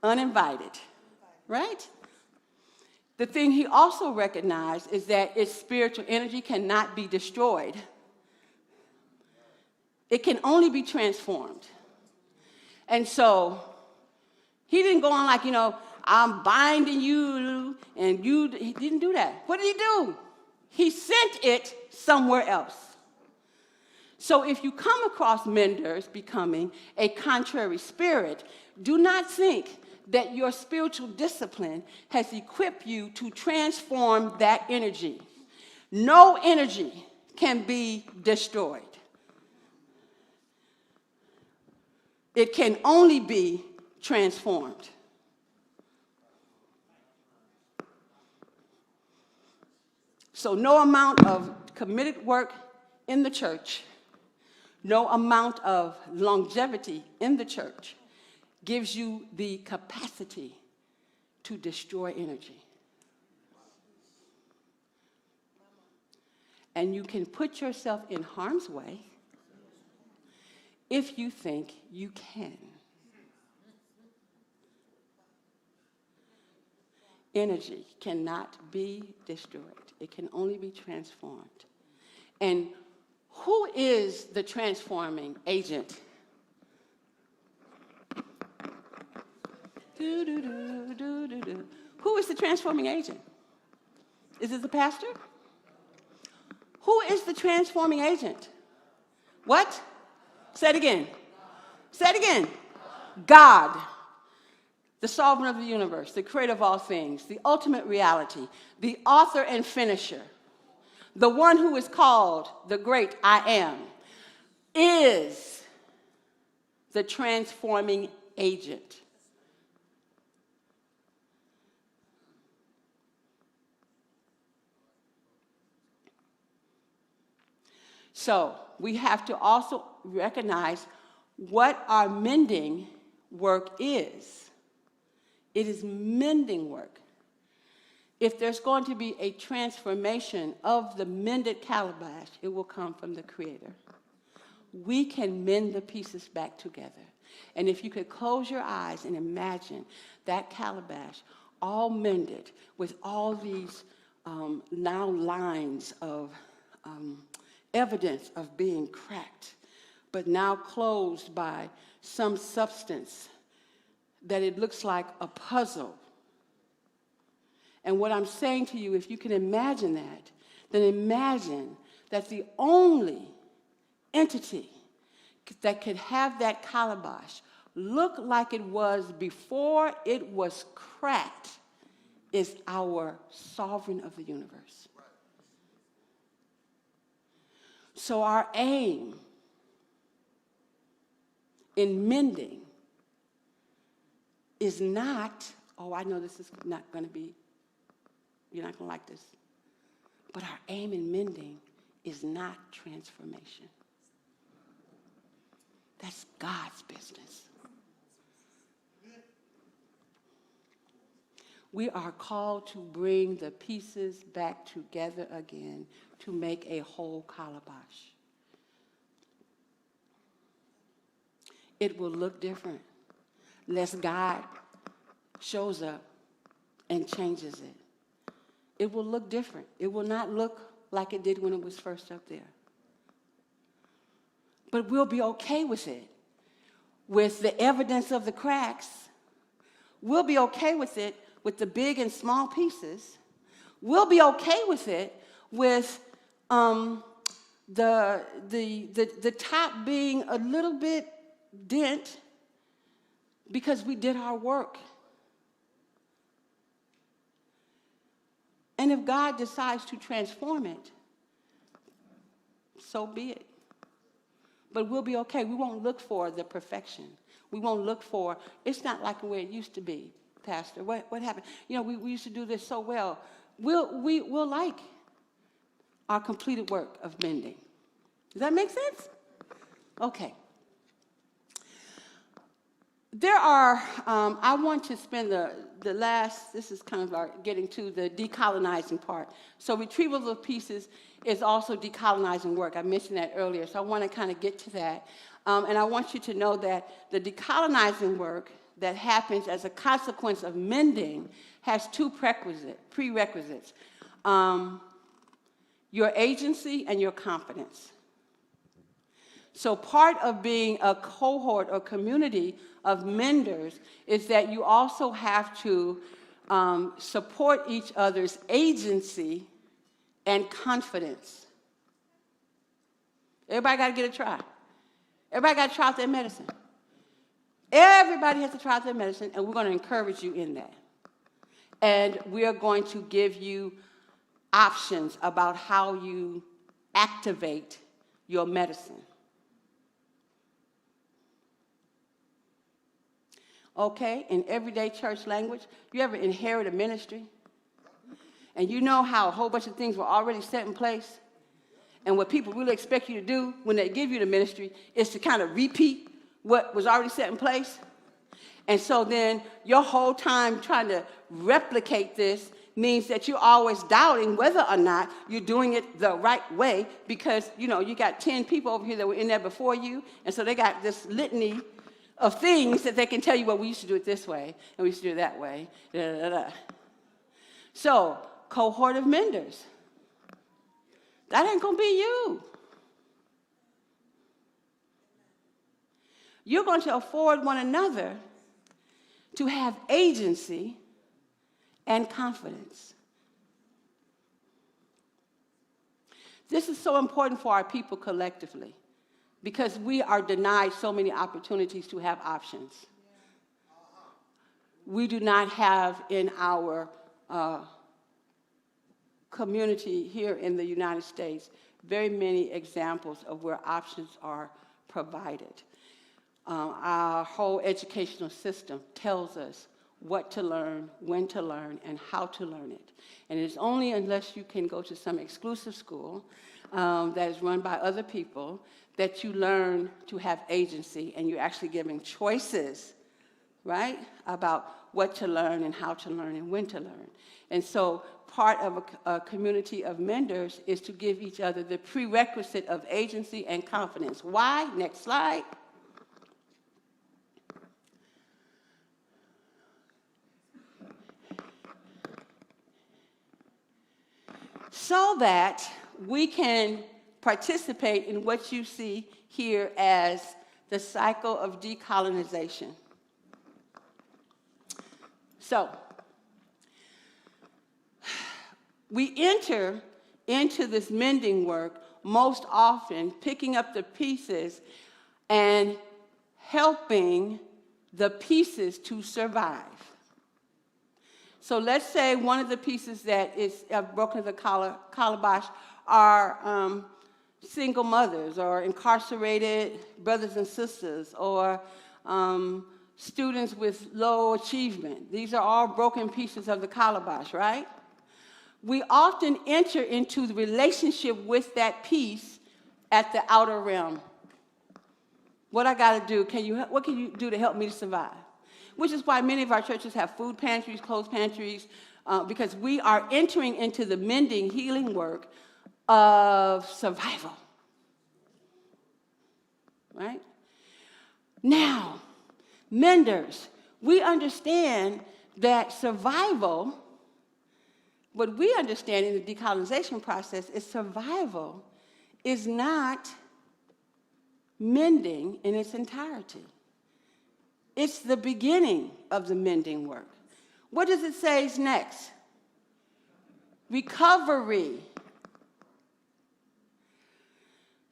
uninvited, right? The thing he also recognized is that its spiritual energy cannot be destroyed. It can only be transformed. And so he didn't go on like, I'm binding you, and he didn't do that. What did he do? He sent it somewhere else. So if you come across menders becoming a contrary spirit, do not think that your spiritual discipline has equipped you to transform that energy. No energy can be destroyed. It can only be transformed. So no amount of committed work in the church, no amount of longevity in the church gives you the capacity to destroy energy. And you can put yourself in harm's way if you think you can. Energy cannot be destroyed. It can only be transformed. And who is the transforming agent? Who is the transforming agent? Is it the pastor? Who is the transforming agent? What? Say it again. Say it again. God, the sovereign of the universe, the creator of all things, the ultimate reality, the author and finisher, the one who is called the great I am, is the transforming agent. So we have to also recognize what our mending work is. It is mending work. If there's going to be a transformation of the mended calabash, it will come from the Creator. We can mend the pieces back together. And if you could close your eyes and imagine that calabash all mended with all these now lines of evidence of being cracked, but now closed by some substance that it looks like a puzzle. And what I'm saying to you, if you can imagine that, then imagine that the only entity that could have that calabash look like it was before it was cracked is our sovereign of the universe. So our aim in mending is not, oh, I know this is not going to be, you're not going to like this. But our aim in mending is not transformation. That's God's business. We are called to bring the pieces back together again to make a whole calabash. It will look different unless God shows up and changes it. It will look different. It will not look like it did when it was first up there. But we'll be okay with it, with the evidence of the cracks. We'll be okay with it with the big and small pieces. We'll be okay with it with the top being a little bit dent because we did our work. And if God decides to transform it, so be it. But we'll be okay. We won't look for the perfection. We won't look for, it's not like the way it used to be, Pastor. What happened? You know, we used to do this so well. We'll like our completed work of mending. Does that make sense? Okay. There are, I want to spend the last, this is kind of our getting to the decolonizing part. So retrieval of pieces is also decolonizing work. I mentioned that earlier, so I want to kind of get to that. And I want you to know that the decolonizing work that happens as a consequence of mending has two prerequisites. Your agency and your confidence. So part of being a cohort or community of menders is that you also have to support each other's agency and confidence. Everybody got to get a try. Everybody got to try out their medicine. Everybody has to try out their medicine, and we're going to encourage you in that. And we are going to give you options about how you activate your medicine. Okay, in everyday church language, you ever inherit a ministry? And you know how a whole bunch of things were already set in place? And what people really expect you to do when they give you the ministry is to kind of repeat what was already set in place? And so then your whole time trying to replicate this means that you're always doubting whether or not you're doing it the right way because, you know, you got 10 people over here that were in there before you, and so they got this litany of things that they can tell you, well, we used to do it this way, and we used to do it that way. Da, da, da. So, cohort of menders. That ain't going to be you. You're going to afford one another to have agency and confidence. This is so important for our people collectively. because we are denied so many opportunities to have options. We do not have in our community here in the United States very many examples of where options are provided. Our whole educational system tells us what to learn, when to learn, and how to learn it. And it's only unless you can go to some exclusive school that is run by other people that you learn to have agency and you're actually giving choices, right, about what to learn and how to learn and when to learn. And so part of a community of menders is to give each other the prerequisite of agency and confidence. Why? Next slide. So that we can participate in what you see here as the cycle of decolonization. So, we enter into this mending work most often picking up the pieces and helping the pieces to survive. So let's say one of the pieces that is broken to the calabash are single mothers or incarcerated brothers and sisters or students with low achievement. These are all broken pieces of the calabash, right? We often enter into the relationship with that piece at the outer realm. What I got to do? What can you do to help me to survive? Which is why many of our churches have food pantries, clothes pantries, because we are entering into the mending, healing work of survival. Right? Now, menders, we understand that survival, what we understand in the decolonization process is survival is not mending in its entirety. It's the beginning of the mending work. What does it say is next? Recovery.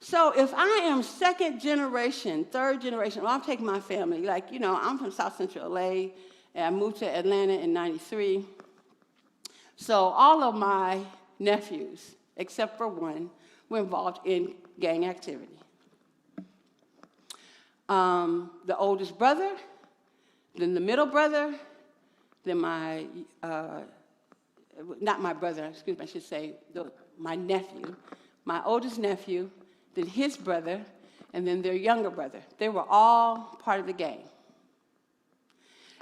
So if I am second generation, third generation, well, I'm taking my family, like, I'm from South Central LA, and I moved to Atlanta in '93. So all of my nephews, except for one, were involved in gang activity. The oldest brother, then the middle brother, then my nephew, my oldest nephew, then his brother, and then their younger brother. They were all part of the gang.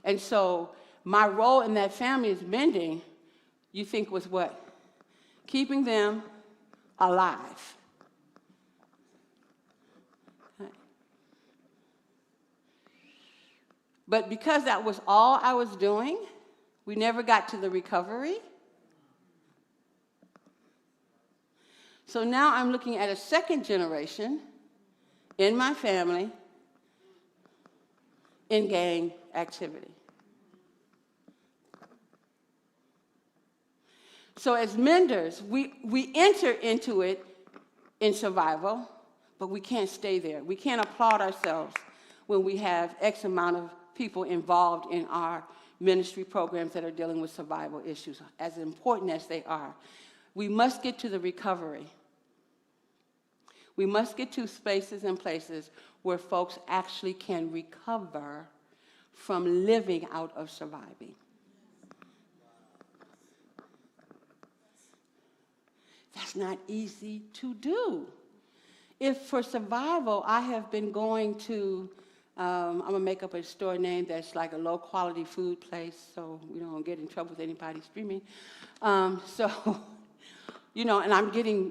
And so my role in that family is mending, you think was what? Keeping them alive. Okay. But because that was all I was doing, we never got to the recovery. So now I'm looking at a second generation in my family in gang activity. So as menders, we enter into it in survival, but we can't stay there. We can't applaud ourselves when we have X amount of people involved in our ministry programs that are dealing with survival issues, as important as they are. We must get to the recovery. We must get to spaces and places where folks actually can recover from living out of surviving. That's not easy to do. If for survival, I have been going to, I'm going to make up a store name that's like a low-quality food place so we don't get in trouble with anybody streaming. And I'm getting,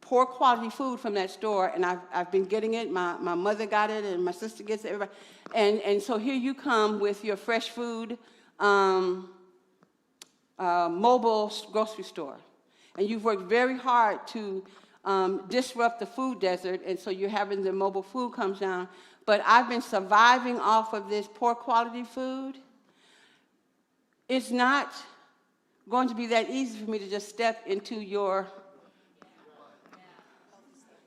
poor quality food from that store, and I've been getting it. My mother got it, and my sister gets it, everybody. And so here you come with your fresh food mobile grocery store. And you've worked very hard to disrupt the food desert, and so you're having the mobile food comes down. But I've been surviving off of this poor quality food. It's not going to be that easy for me to just step into your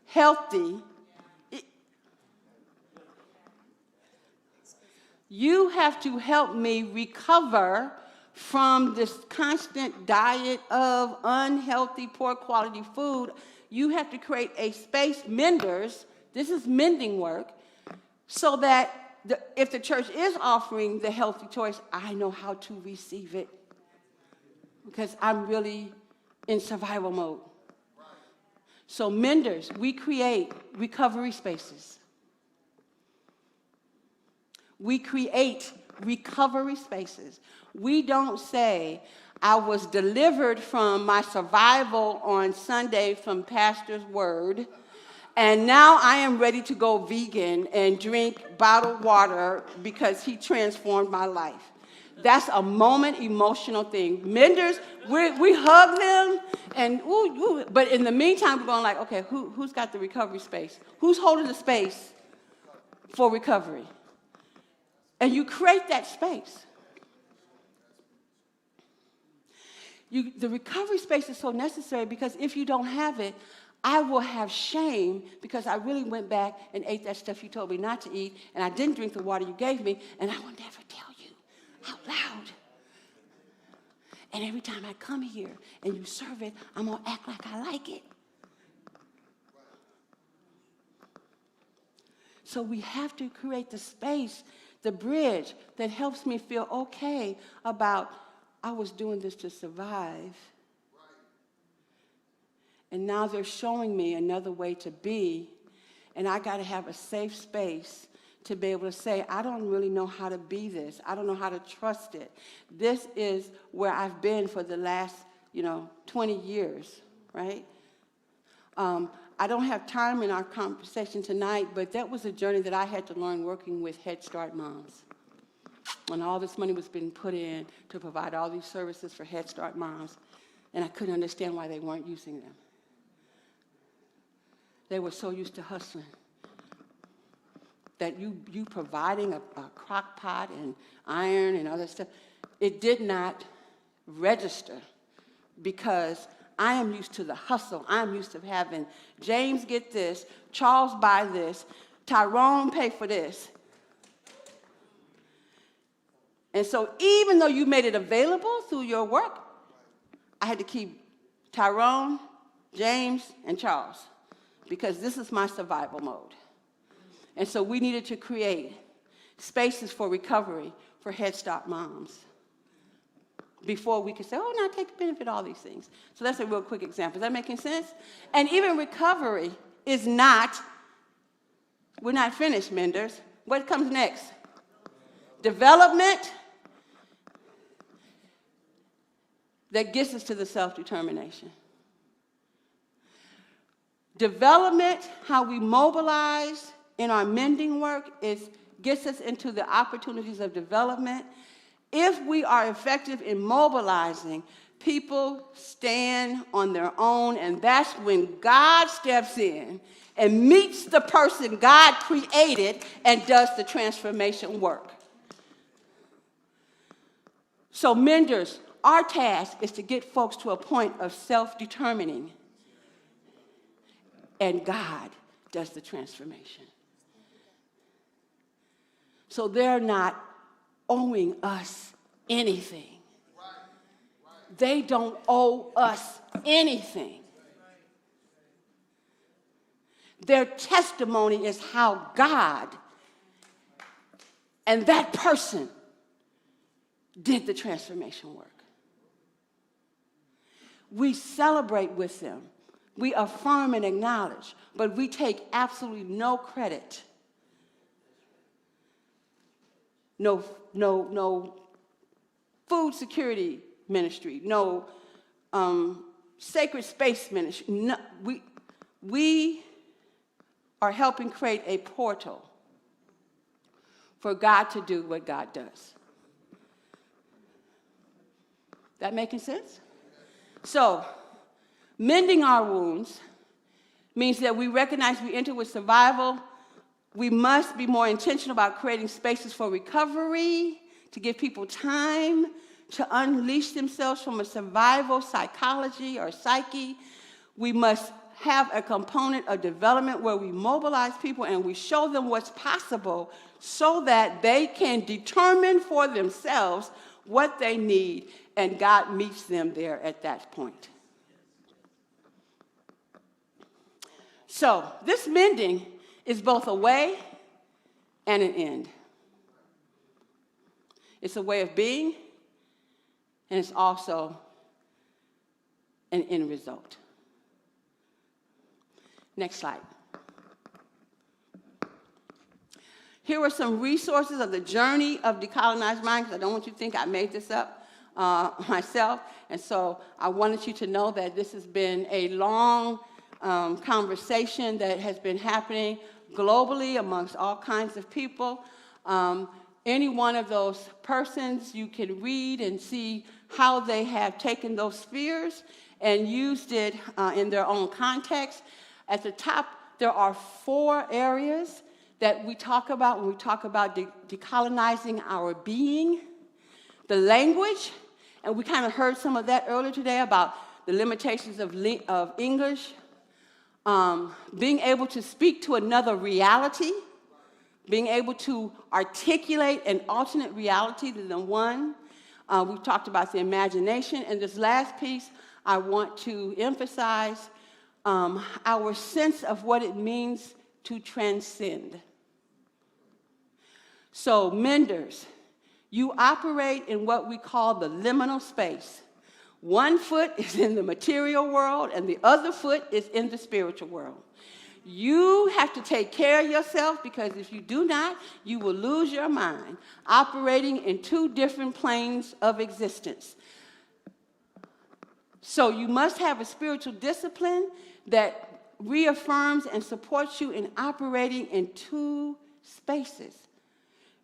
healthy You have to help me recover from this constant diet of unhealthy, poor quality food. You have to create a space, menders, this is mending work, so that if the church is offering the healthy choice, I know how to receive it. Because I'm really in survival mode. So menders, we create recovery spaces. We create recovery spaces. We don't say, I was delivered from my survival on Sunday from pastor's word, and now I am ready to go vegan and drink bottled water because he transformed my life. That's a moment emotional thing. Menders, we hug them, and but in the meantime, we're going like, okay, who's got the recovery space? Who's holding the space for recovery? And you create that space. The recovery space is so necessary because if you don't have it, I will have shame because I really went back and ate that stuff you told me not to eat, and I didn't drink the water you gave me, and I will never tell you out loud. And every time I come here and you serve it, I'm going to act like I like it. So we have to create the space, the bridge that helps me feel okay about I was doing this to survive. And now they're showing me another way to be, and I got to have a safe space to be able to say, I don't really know how to be this. I don't know how to trust it. This is where I've been for the last, 20 years, right? I don't have time in our conversation tonight, but that was a journey that I had to learn working with Head Start moms. When all this money was being put in to provide all these services for Head Start moms, and I couldn't understand why they weren't using them. They were so used to hustling that you providing a crock pot and iron and other stuff, it did not register because I am used to the hustle. I'm used to having James get this, Charles buy this, Tyrone pay for this. And so even though you made it available through your work, I had to keep Tyrone, James, and Charles because this is my survival mode. And so we needed to create spaces for recovery for Head Start moms before we could say, oh, now take benefit of all these things. So that's a real quick example. Is that making sense? And even recovery is not, we're not finished, menders. What comes next? Development that gets us to the self-determination. Development, how we mobilize in our mending work, gets us into the opportunities of development. If we are effective in mobilizing, people stand on their own, and that's when God steps in and meets the person God created and does the transformation work. So menders, our task is to get folks to a point of self-determining, and God does the transformation. So they're not owing us anything. They don't owe us anything. Their testimony is how God and that person did the transformation work. We celebrate with them. We affirm and acknowledge, but we take absolutely no credit. No food security ministry, no sacred space ministry. No, we are helping create a portal for God to do what God does. That making sense? So, mending our wounds means that we recognize we enter with survival. We must be more intentional about creating spaces for recovery, to give people time to unleash themselves from a survival psychology or psyche. We must have a component of development where we mobilize people and we show them what's possible so that they can determine for themselves what they need, and God meets them there at that point. So this mending is both a way and an end. It's a way of being, and it's also an end result. Next slide. Here are some resources of the journey of decolonized mind, because I don't want you to think I made this up myself. And so I wanted you to know that this has been a long conversation that has been happening globally amongst all kinds of people. Any one of those persons, you can read and see how they have taken those spheres and used it in their own context. At the top, there are 4 areas that we talk about when we talk about decolonizing our being. The language, and we kind of heard some of that earlier today about the limitations of English. Being able to speak to another reality, being able to articulate an alternate reality than one. We've talked about the imagination. And this last piece, I want to emphasize our sense of what it means to transcend. So, menders, you operate in what we call the liminal space. One foot is in the material world, and the other foot is in the spiritual world. You have to take care of yourself, because if you do not, you will lose your mind, operating in 2 different planes of existence. So you must have a spiritual discipline that reaffirms and supports you in operating in 2 spaces.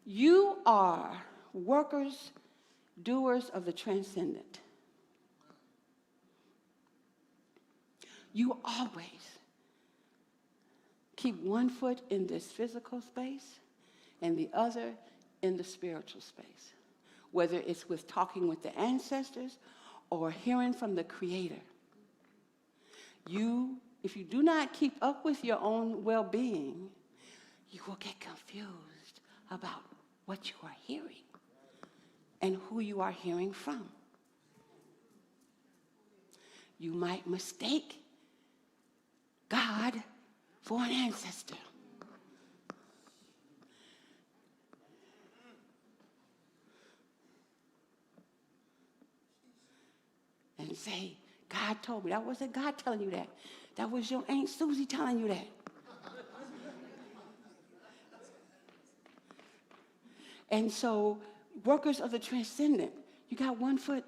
You are workers, doers of the transcendent. You always keep one foot in this physical space and the other in the spiritual space, whether it's with talking with the ancestors or hearing from the Creator. If you do not keep up with your own well-being, you will get confused about what you are hearing and who you are hearing from. You might mistake God for an ancestor. And say, God told me. That wasn't God telling you that. That was your Aunt Susie telling you that. And so, workers of the transcendent, you got one foot,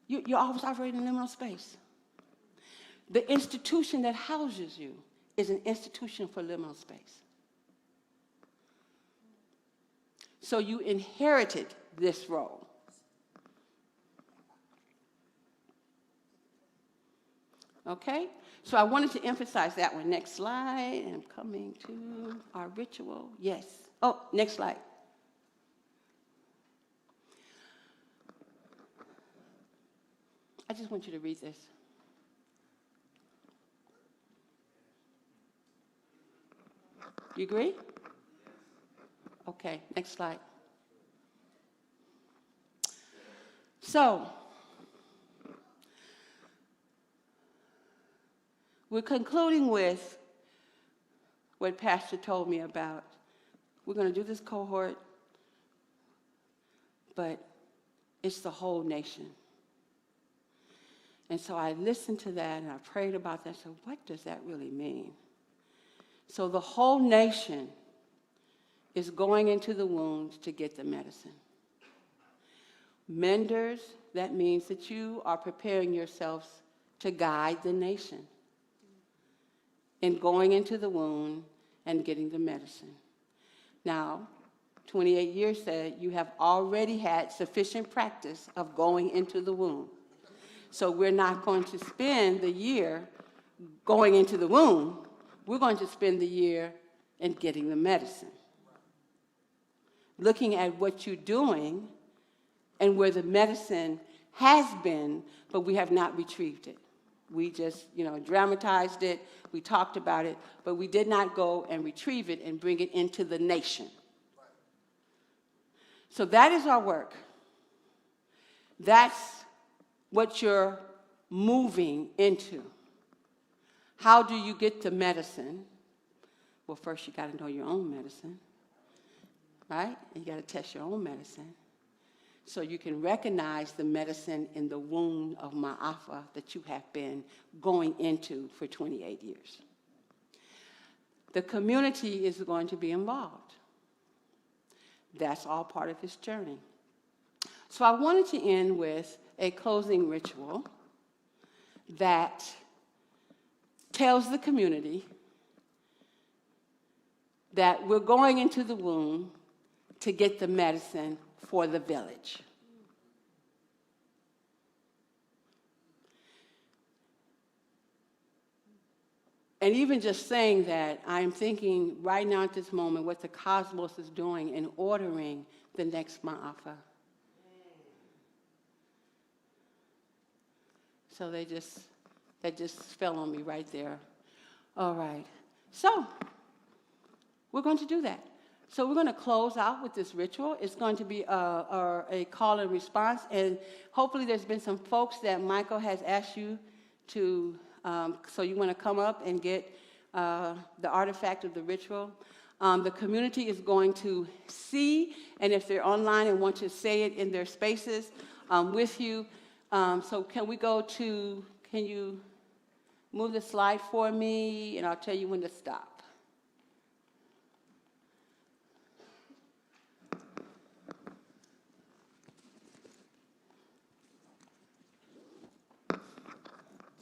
you're always operating in liminal space. The institution that houses you is an institution for liminal space. So you inherited this role. Okay? So I wanted to emphasize that one. Next slide. I'm coming to our ritual. Yes. Oh, next slide. I just want you to read this. You agree? Okay, next slide. So, we're concluding with what Pastor told me about. We're going to do this cohort, but it's the whole nation. And so I listened to that and I prayed about that. So what does that really mean? So the whole nation is going into the wounds to get the medicine. Menders, that means that you are preparing yourselves to guide the nation in going into the wound and getting the medicine. Now, 28 years said you have already had sufficient practice of going into the wound. So we're not going to spend the year going into the wound. We're going to spend the year in getting the medicine. Looking at what you're doing and where the medicine has been, but we have not retrieved it. We just, dramatized it, we talked about it, but we did not go and retrieve it and bring it into the nation. So that is our work. That's what you're moving into. How do you get to medicine? Well, first you got to know your own medicine, right? You got to test your own medicine so you can recognize the medicine in the wound of MAAFA that you have been going into for 28 years. The community is going to be involved. That's all part of this journey. So I wanted to end with a closing ritual that tells the community that we're going into the womb to get the medicine for the village. And even just saying that, I'm thinking right now at this moment what the cosmos is doing in ordering the next MAAFA. So that just fell on me right there. All right. So we're going to do that. So we're going to close out with this ritual. It's going to be a call and response. And hopefully there's been some folks that Michael has asked you to, so you want to come up and get the artifact of the ritual. The community is going to see, and if they're online and want to say it in their spaces with you. So can you move the slide for me, and I'll tell you when to stop.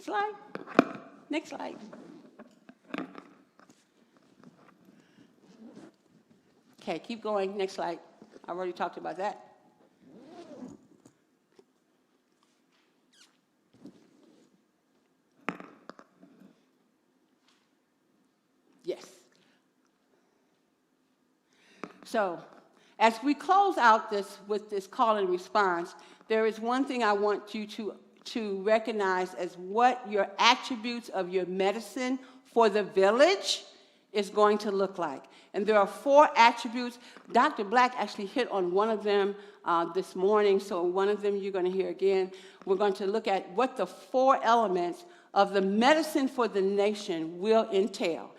Slide. Next slide. Okay, keep going. Next slide. I've already talked about that. Yes. So, as we close out with this call and response, there is one thing I want you to recognize as what your attributes of your medicine for the village is going to look like. And there are 4 attributes. Dr. Black actually hit on one of them this morning, so one of them you're going to hear again. We're going to look at what the 4 elements of the medicine for the nation will entail.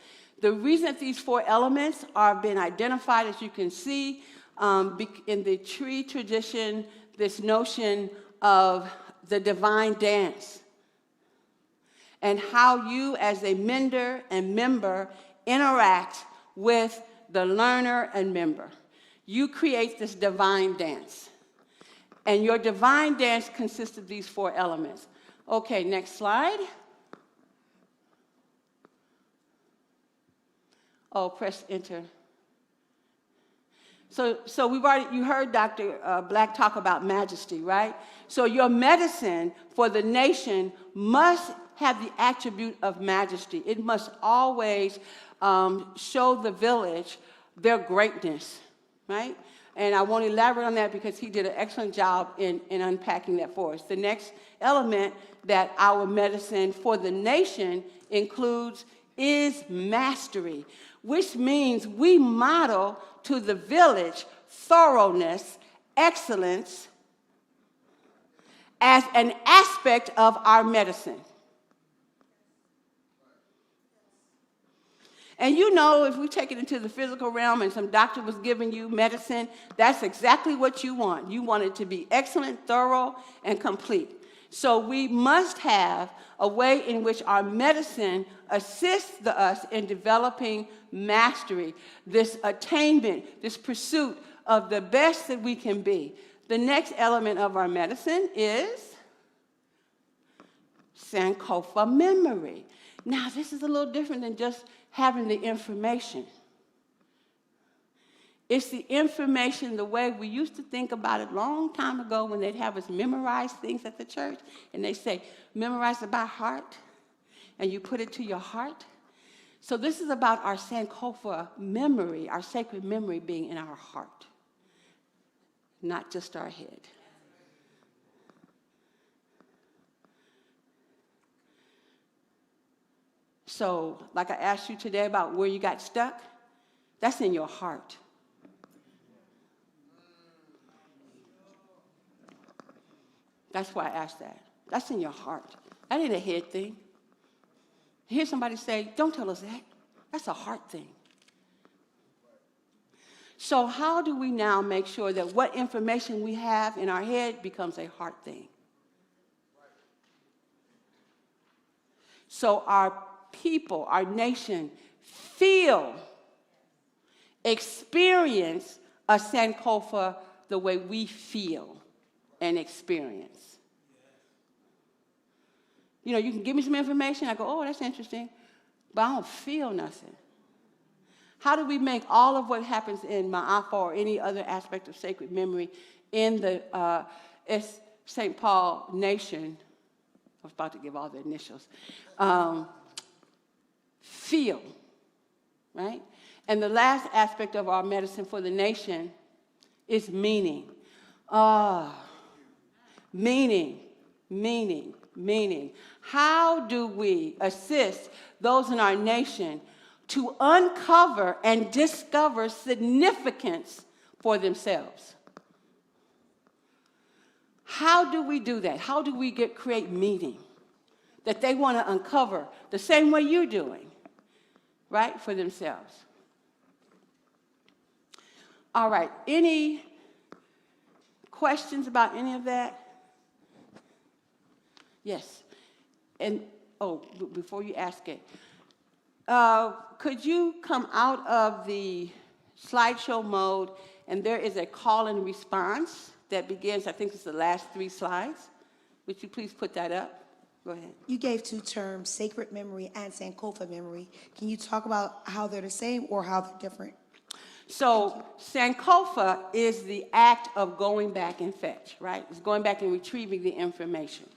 The reason that these 4 elements are being identified, as you can see, in the tree tradition, this notion of the divine dance, and how you as a mender and member interact with the learner and member. You create this divine dance. And your divine dance consists of these 4 elements. Okay, next slide. Oh, press enter. So you heard Dr. Black talk about majesty, right? So your medicine for the nation must have the attribute of majesty. It must always show the village their greatness, right? And I won't elaborate on that because he did an excellent job in unpacking that for us. The next element that our medicine for the nation includes is mastery, which means we model to the village thoroughness, excellence as an aspect of our medicine. And if we take it into the physical realm and some doctor was giving you medicine, that's exactly what you want. You want it to be excellent, thorough, and complete. So we must have a way in which our medicine assists us in developing mastery, this attainment, this pursuit of the best that we can be. The next element of our medicine is Sankofa memory. Now, this is a little different than just having the information. It's the information the way we used to think about it a long time ago when they'd have us memorize things at the church, and they say, memorize it by heart, and you put it to your heart. So this is about our Sankofa memory, our sacred memory being in our heart, not just our head. So, like I asked you today about where you got stuck, that's in your heart. That's why I asked that. That's in your heart. That ain't a head thing. Hear somebody say, don't tell us that. That's a heart thing. So how do we now make sure that what information we have in our head becomes a heart thing? So our people, our nation, feel, experience a Sankofa the way we feel and experience. You know, you can give me some information, I go, oh, that's interesting, but I don't feel nothing. How do we make all of what happens in MAAFA or any other aspect of sacred memory in the St. Paul nation, I was about to give all the initials, feel, right? And the last aspect of our medicine for the nation is meaning. Meaning. How do we assist those in our nation to uncover and discover significance for themselves? How do we do that? How do we create meaning that they want to uncover the same way you're doing, right, for themselves? All right, any questions about any of that? Yes. And, before you ask it, could you come out of the slideshow mode, and there is a call and response that begins, I think it's the last 3 slides. Would you please put that up? Go ahead. You gave 2 terms, sacred memory and Sankofa memory. Can you talk about how they're the same or how they're different? So Sankofa is the act of going back and fetch, right? It's going back and retrieving the information.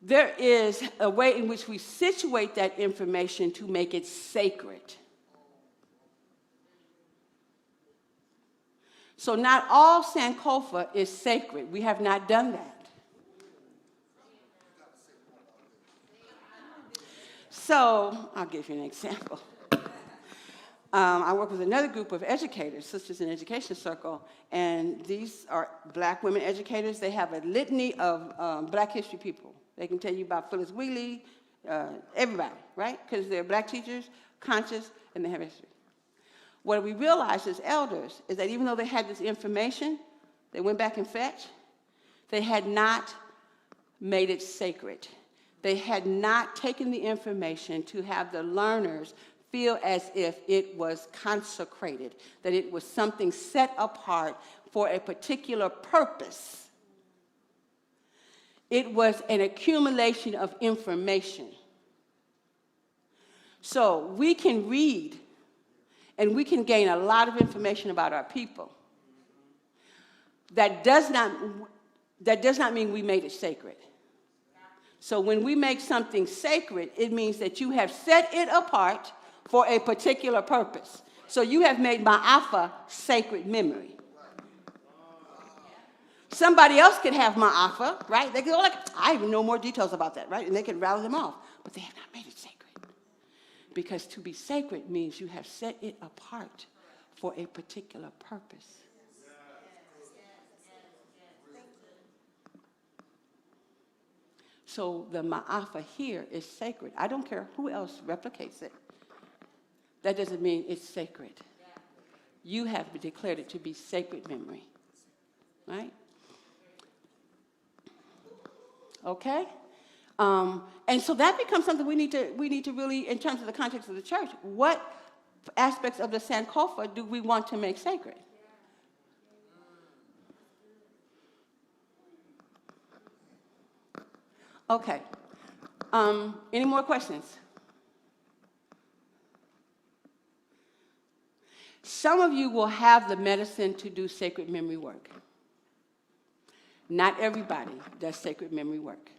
There is a way in which we situate that information to make it sacred. So not all Sankofa is sacred. We have not done that. So I'll give you an example. I work with another group of educators, Sisters in Education Circle, and these are black women educators. They have a litany of black history people. They can tell you about Phyllis Wheatley, everybody, right? Because they're black teachers, conscious, and they have history. What we realized as elders is that even though they had this information, they went back and fetched, they had not made it sacred. They had not taken the information to have the learners feel as if it was consecrated, that it was something set apart for a particular purpose. It was an accumulation of information. So we can read and we can gain a lot of information about our people. That does not mean we made it sacred. So when we make something sacred, it means that you have set it apart for a particular purpose. So you have made MAAFA sacred memory. Somebody else could have MAAFA, right? They could go like, I even know more details about that, right? And they could rattle them off. But they have not made it sacred. Because to be sacred means you have set it apart for a particular purpose. So the MAAFA here is sacred. I don't care who else replicates it. That doesn't mean it's sacred. You have declared it to be sacred memory, right? Okay? And so that becomes something we need to really, in terms of the context of the church, what aspects of the Sankofa do we want to make sacred? Okay. Any more questions? Some of you will have the medicine to do sacred memory work. Not everybody does sacred memory work.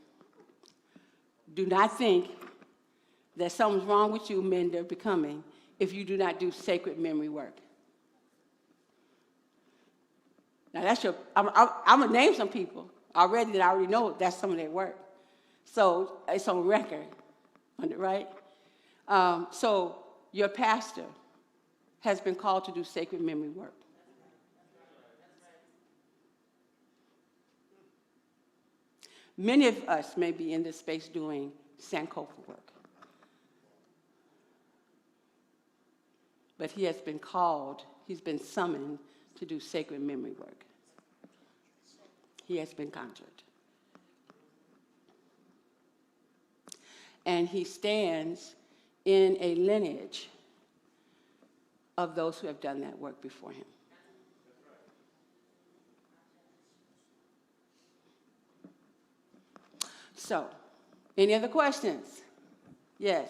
Do not think that something's wrong with you, Mender, becoming, if you do not do sacred memory work. Now that's I'm gonna name some people already that I already know that's some of their work. So it's on record, right? So your pastor has been called to do sacred memory work. Many of us may be in this space doing Sankofa work. But he has been called, he's been summoned to do sacred memory work. He has been conjured. And he stands in a lineage of those who have done that work before him. So, any other questions? Yes.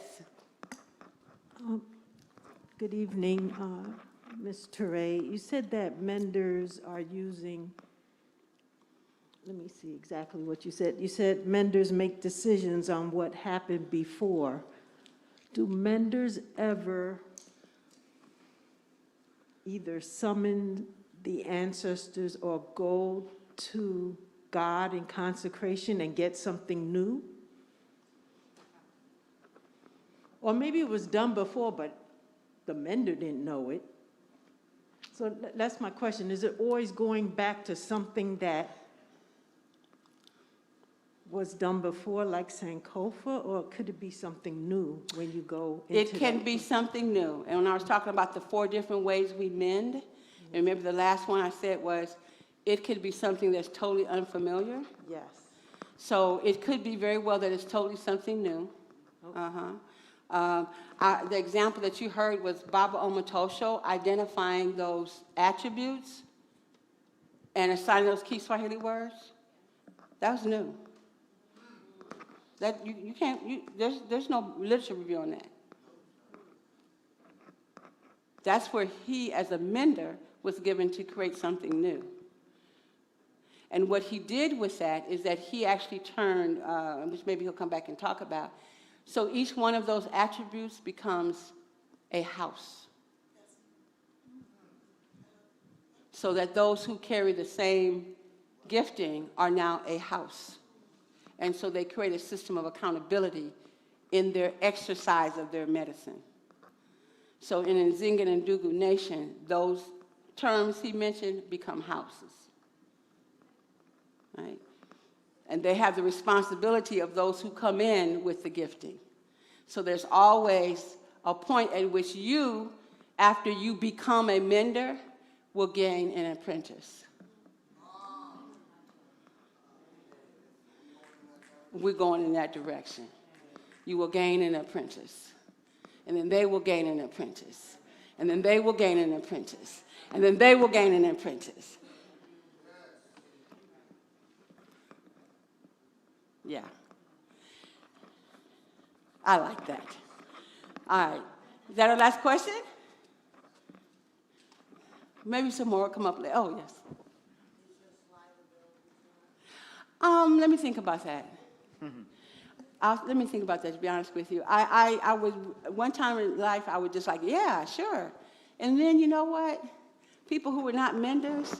Good evening, Ms. TOURE. You said that menders are using, let me see exactly what you said. You said menders make decisions on what happened before. Do menders ever either summon the ancestors or go to God in consecration and get something new? Or maybe it was done before, but the mender didn't know it. So that's my question. Is it always going back to something that was done before, like Sankofa, or could it be something new when you go into It can be something new. And when I was talking about the 4 different ways we mend, and remember the last one I said was, it could be something that's totally unfamiliar. Yes. So it could be very well that it's totally something new. The example that you heard was Baba Omatosho identifying those attributes and assigning those key Swahili words. That was new. That you can't. There's no literature review on that. That's where he, as a mender, was given to create something new. And what he did with that is that he actually turned, which maybe he'll come back and talk about. So each one of those attributes becomes a house. So that those who carry the same gifting are now a house. And so they create a system of accountability in their exercise of their medicine. So in Nzinga and Ndugu Nation, those terms he mentioned become houses. Right? And they have the responsibility of those who come in with the gifting. So there's always a point at which you, after you become a mender, will gain an apprentice. We're going in that direction. You will gain an apprentice. And then they will gain an apprentice. And then they will gain an apprentice. And then they will gain an apprentice. Yeah. I like that. All right. Is that our last question? Maybe some more will come up later. Oh, yes. Let me think about that. Let me think about that, to be honest with you. I was, one time in life, I was just like, yeah, sure. And then, you know what? People who were not menders.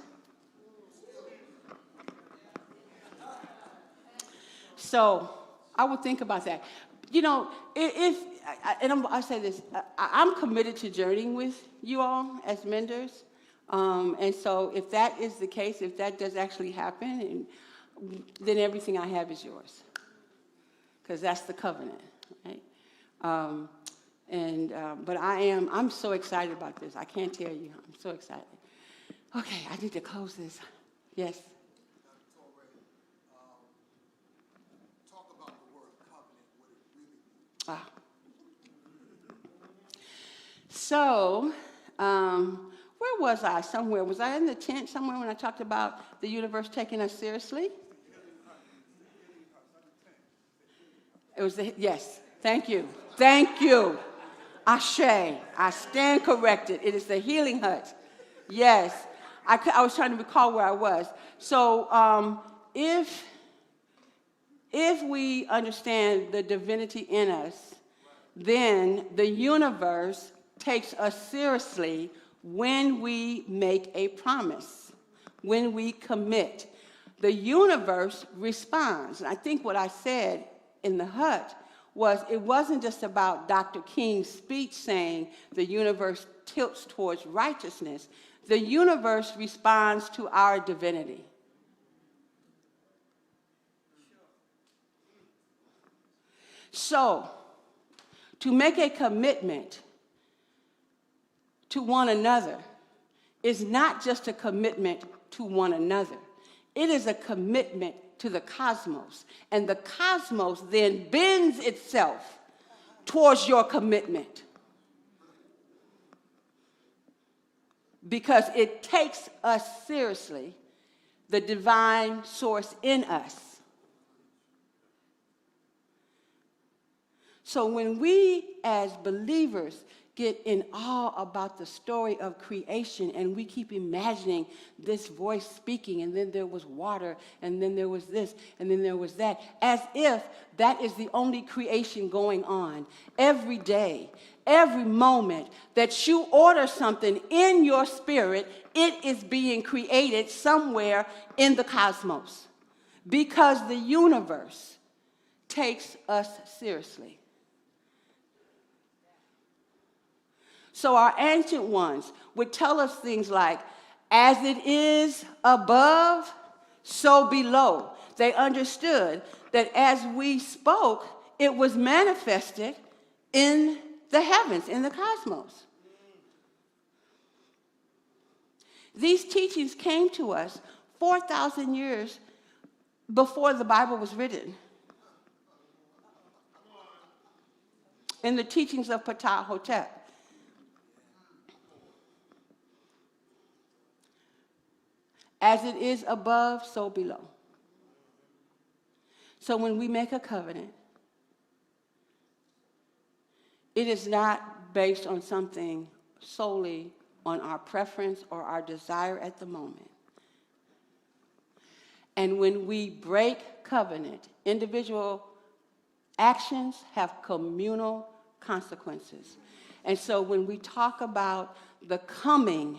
So I would think about that. You know, I say this, I'm committed to journeying with you all as menders. And so if that is the case, if that does actually happen, then everything I have is yours. Because that's the covenant, right? But I'm so excited about this. I can't tell you, I'm so excited. Okay, I need to close this. Yes? Talk about the word covenant, what it really means. So, where was I? Somewhere. Was I in the tent somewhere when I talked about the universe taking us seriously? It was yes. Thank you. Thank you. Ashe. I stand corrected. It is the healing hut. Yes. I was trying to recall where I was. So if we understand the divinity in us, then the universe takes us seriously when we make a promise, when we commit. The universe responds. And I think what I said in the hut it wasn't just about Dr. King's speech saying the universe tilts towards righteousness. The universe responds to our divinity. So, to make a commitment to one another is not just a commitment to one another. It is a commitment to the cosmos. And the cosmos then bends itself towards your commitment. Because it takes us seriously, the divine source in us. So when we as believers get in awe about the story of creation and we keep imagining this voice speaking, and then there was water, and then there was this, and then there was that, as if that is the only creation going on every day, every moment that you order something in your spirit, it is being created somewhere in the cosmos, because the universe takes us seriously. So our ancient ones would tell us things like, as it is above, so below. They understood that as we spoke, it was manifested in the heavens, in the cosmos. These teachings came to us 4,000 years before the Bible was written. In the teachings of Ptah-hotep. As it is above, so below. So when we make a covenant, it is not based on something solely on our preference or our desire at the moment. And when we break covenant, individual actions have communal consequences. And so when we talk about the coming,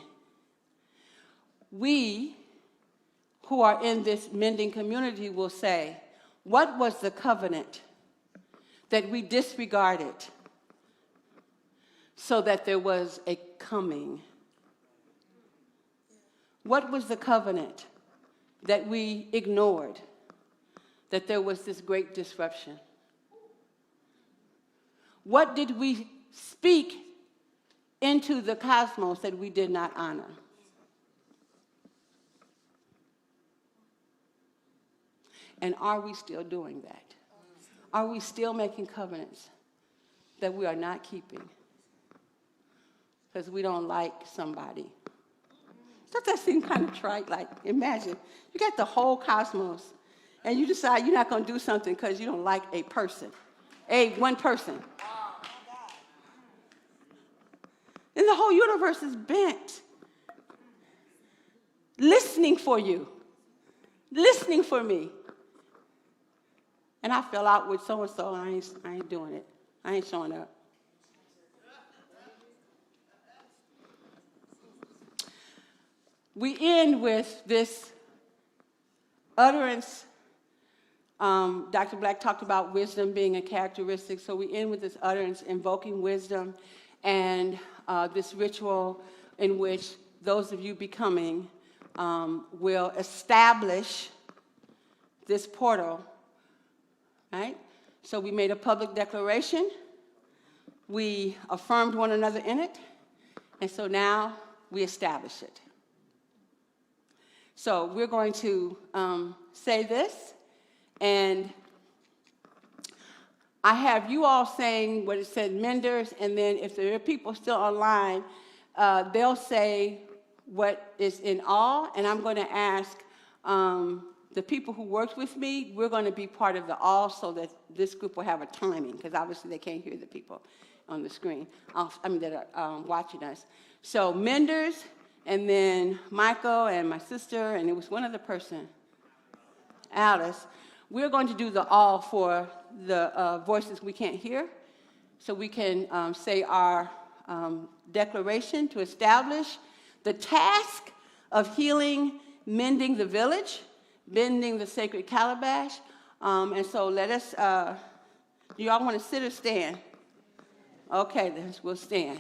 we who are in this mending community will say, what was the covenant that we disregarded so that there was a coming? What was the covenant that we ignored, that there was this great disruption? What did we speak into the cosmos that we did not honor? And are we still doing that? Are we still making covenants that we are not keeping because we don't like somebody? Doesn't that seem kind of trite? Like, imagine, you got the whole cosmos, and you decide you're not going to do something because you don't like a person, one person. And the whole universe is bent, listening for you, listening for me. And I fell out with so-and-so, and I ain't doing it. I ain't showing up. We end with this utterance. Dr. Black talked about wisdom being a characteristic, so we end with this utterance, invoking wisdom, and this ritual in which those of you becoming will establish this portal. Right? So we made a public declaration. We affirmed one another in it. And so now we establish it. So we're going to say this. And I have you all saying what it said, menders. And then if there are people still online, they'll say what is in all. And I'm going to ask the people who worked with me, we're going to be part of the all so that this group will have a timing, because obviously they can't hear the people on the screen, that are watching us. So menders, and then Michael and my sister, and it was one other person, Alice. We're going to do the all for the voices we can't hear, so we can say our declaration to establish the task of healing, mending the village, bending the sacred calabash. And so let us Do y'all want to sit or stand? Okay, then we'll stand.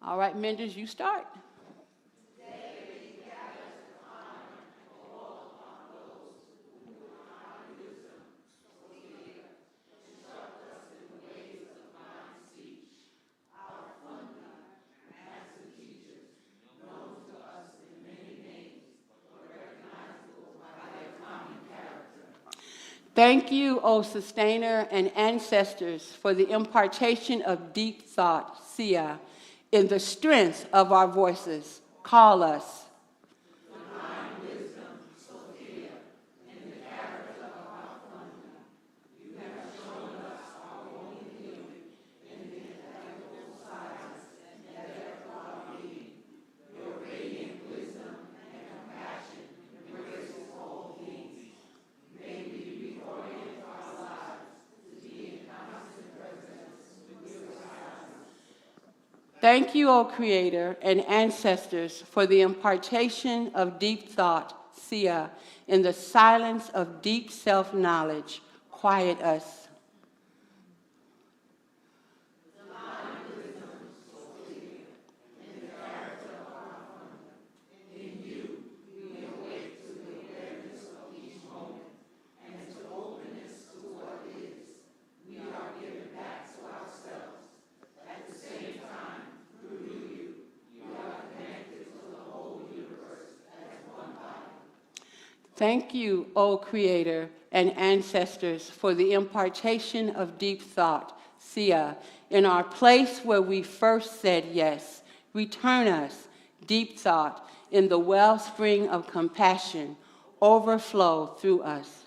All right, Menders, you start. Thank you, O Sustainer and ancestors, for the impartation of deep thought, Sia, in the strength of our voices. Call us. Thank you, O Creator and ancestors, for the impartation of deep thought, Sia, in the silence of deep self-knowledge. Quiet us. Thank you, O Creator and ancestors, for the impartation of deep thought, Sia, in our place where we first said yes. Return us, deep thought, in the wellspring of compassion, overflow through us.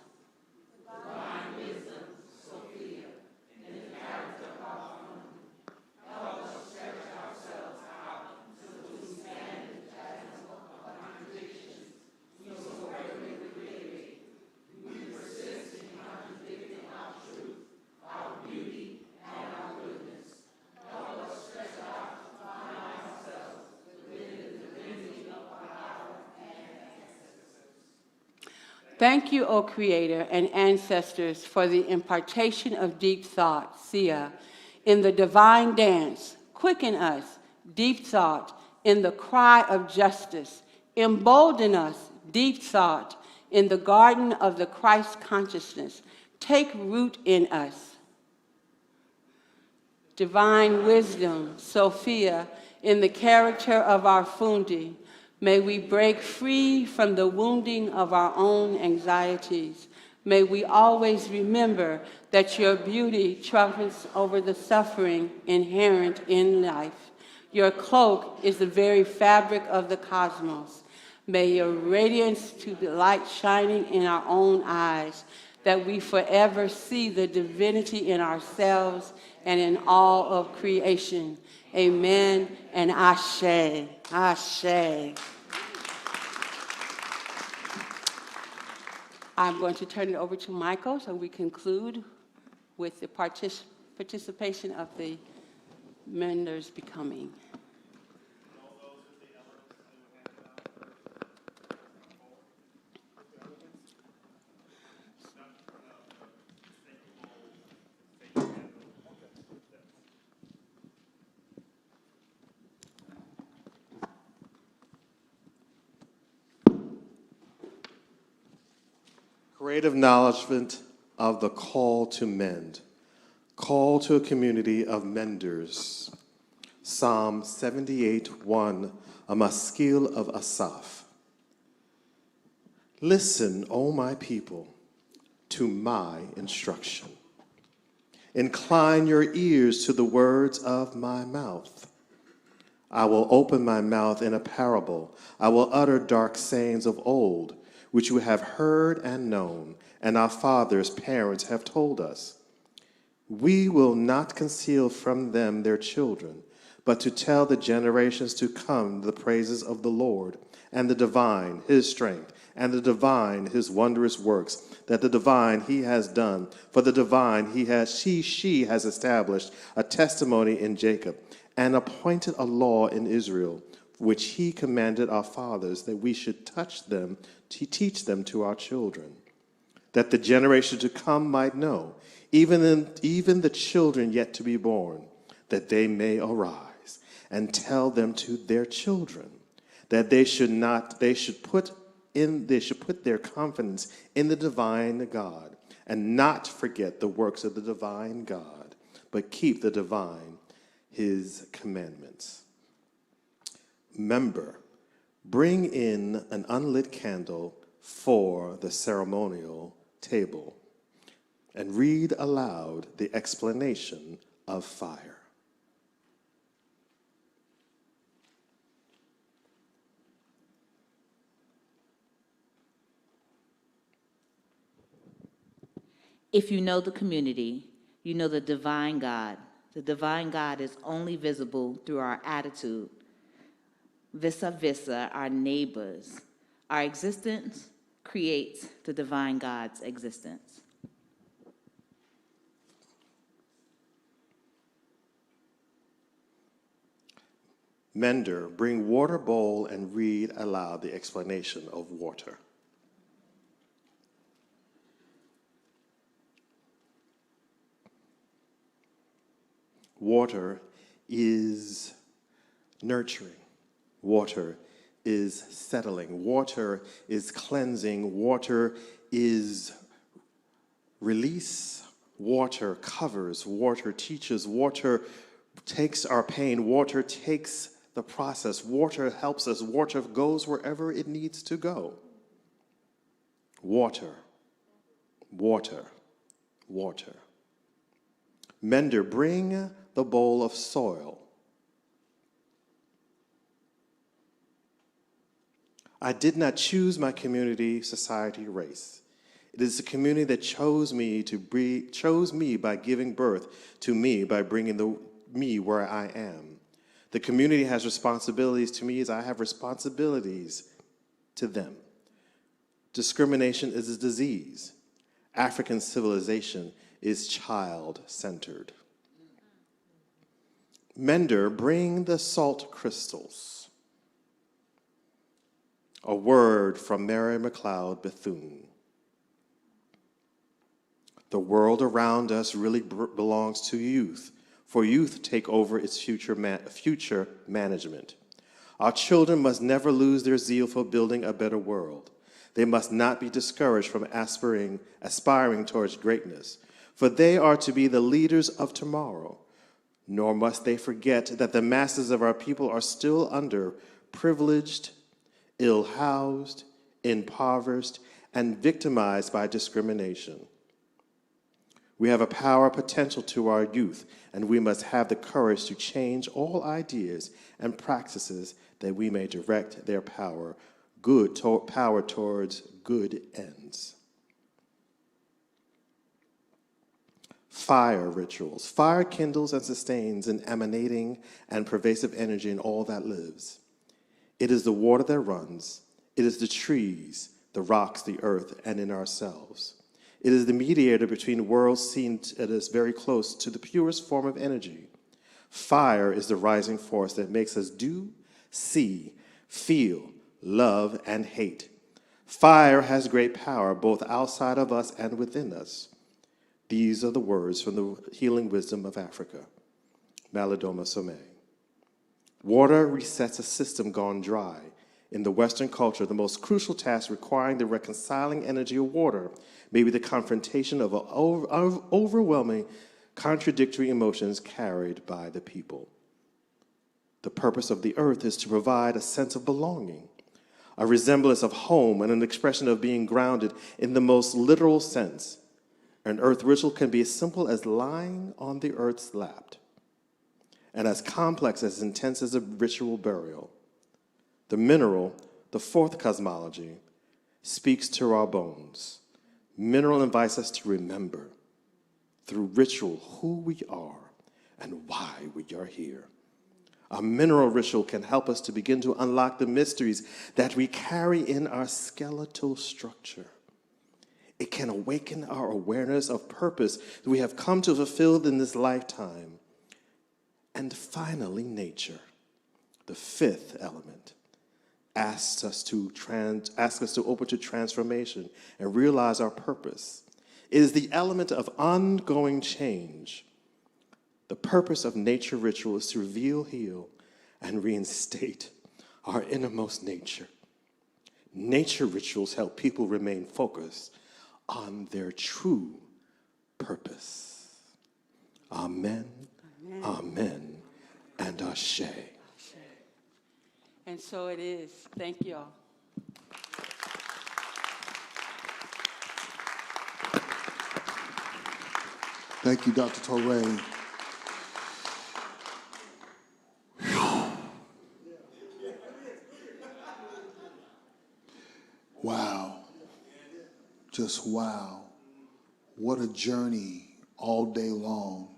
Thank you, O Creator and ancestors, for the impartation of deep thought, Sia, in the divine dance. Quicken us, deep thought, in the cry of justice. Embolden us, deep thought, in the garden of the Christ consciousness. Take root in us. Divine wisdom, Sophia, in the character of our Fundi. May we break free from the wounding of our own anxieties. May we always remember that your beauty triumphs over the suffering inherent in life. Your cloak is the very fabric of the cosmos. May your radiance to the light shining in our own eyes, that we forever see the divinity in ourselves and in all of creation. Amen and Ashe. Ashe. I'm going to turn it over to Michael so we conclude with the participation of the Menders becoming. Great acknowledgement of the call to mend. Call to a community of menders. Psalm 78:1, a maskil of Asaph. Listen, O my people, to my instruction. Incline your ears to the words of my mouth. I will open my mouth in a parable. I will utter dark sayings of old, which you have heard and known, and our fathers, parents have told us. We will not conceal from them their children, but to tell the generations to come the praises of the Lord, and the divine, his strength, and the divine, his wondrous works, that the divine he has done, for the divine she has established a testimony in Jacob, and appointed a law in Israel, which he commanded our fathers, that we should teach them to our children, that the generation to come might know, even the children yet to be born, that they may arise and tell them to their children, that they should put their confidence in the divine God, and not forget the works of the divine God, but keep the divine his commandments. Member, bring in an unlit candle for the ceremonial table, and read aloud the explanation of fire. If you know the community, you know the divine God. The divine God is only visible through our attitude vis-a-vis our neighbors. Our existence creates the divine God's existence. Mender, bring water bowl and read aloud the explanation of water. Water is nurturing. Water is settling. Water is cleansing. Water is release. Water covers. Water teaches. Water takes our pain. Water takes the process. Water helps us. Water goes wherever it needs to go. Water, water, water. Mender, bring the bowl of soil. I did not choose my community, society, race. It is the community that chose me by giving birth to me, by bringing me where I am. The community has responsibilities to me as I have responsibilities to them. Discrimination is a disease. African civilization is child-centered. Mender, bring the salt crystals. A word from Mary McLeod Bethune. The world around us really belongs to youth, for youth take over its future management. Our children must never lose their zeal for building a better world. They must not be discouraged from aspiring towards greatness, for they are to be the leaders of tomorrow. Nor must they forget that the masses of our people are still underprivileged, ill-housed, impoverished, and victimized by discrimination. We have a power potential to our youth, and we must have the courage to change all ideas and practices that we may direct their power towards good ends. Fire rituals. Fire kindles and sustains an emanating and pervasive energy in all that lives. It is the water that runs. It is the trees, the rocks, the earth, and in ourselves. It is the mediator between worlds seen at us very close to the purest form of energy. Fire is the rising force that makes us do, see, feel, love, and hate. Fire has great power both outside of us and within us. These are the words from the healing wisdom of Africa. Malidoma Somé. Water resets a system gone dry. In the Western culture, the most crucial task requiring the reconciling energy of water may be the confrontation of overwhelming contradictory emotions carried by the people. The purpose of the earth is to provide a sense of belonging, a resemblance of home, and an expression of being grounded in the most literal sense. An earth ritual can be as simple as lying on the earth's lap, and as complex as intense as a ritual burial. The mineral, the fourth cosmology, speaks to our bones. Mineral invites us to remember, through ritual, who we are and why we are here. A mineral ritual can help us to begin to unlock the mysteries that we carry in our skeletal structure. It can awaken our awareness of purpose that we have come to fulfill in this lifetime. And finally, nature. The fifth element asks us to open to transformation and realize our purpose. It is the element of ongoing change. The purpose of nature ritual is to reveal, heal, and reinstate our innermost nature. Nature rituals help people remain focused on their true purpose. Amen, amen, and ashe. And so it is. Thank you all. Thank you, Dr. TOURE. Wow. Just wow. What a journey all day long.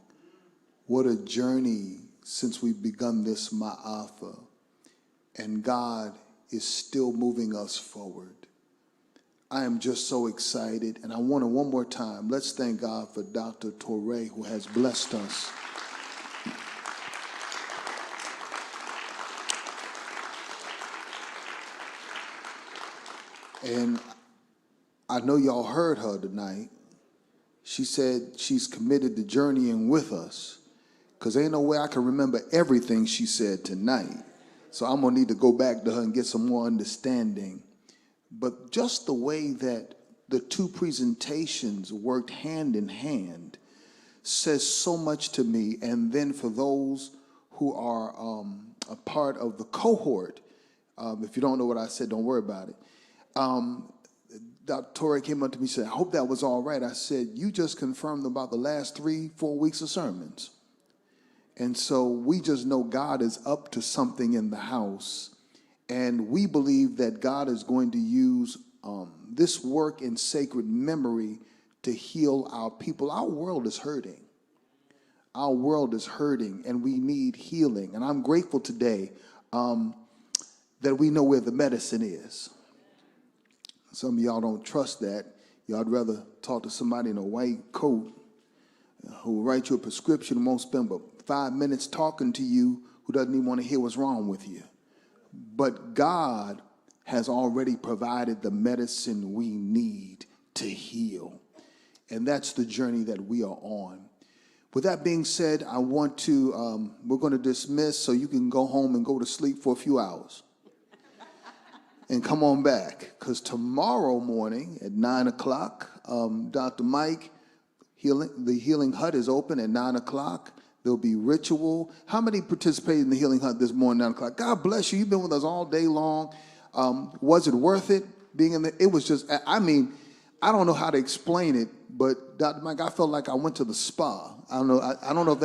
What a journey since we've begun this MAAFA. And God is still moving us forward. I am just so excited. And I want to one more time, let's thank God for Dr. TOURE, who has blessed us. And I know y'all heard her tonight. She said she's committed to journeying with us, because ain't no way I can remember everything she said tonight. So I'm going to need to go back to her and get some more understanding. But just the way that the two presentations worked hand in hand says so much to me. And then for those who are a part of the cohort, if you don't know what I said, don't worry about it. Dr. TOURE came up to me and said, I hope that was all right. I said, you just confirmed about the last 3-4 weeks of sermons. And so we just know God is up to something in the house. And we believe that God is going to use this work in sacred memory to heal our people. Our world is hurting. Our world is hurting, and we need healing. And I'm grateful today that we know where the medicine is. Some of y'all don't trust that. Y'all'd rather talk to somebody in a white coat who will write you a prescription and won't spend but 5 minutes talking to you, who doesn't even want to hear what's wrong with you. But God has already provided the medicine we need to heal. And that's the journey that we are on. With that being said, I want to, we're going to dismiss so you can go home and go to sleep for a few hours. And come on back, because tomorrow morning at 9 o'clock, Dr. Mike, the Healing Hut is open at 9 o'clock. There'll be ritual. How many participated in the Healing Hut this morning, 9 o'clock? God bless you. You've been with us all day long. Was it worth it being in the, it was just, I mean, I don't know how to explain it, but Dr. Mike, I felt like I went to the spa. I don't know if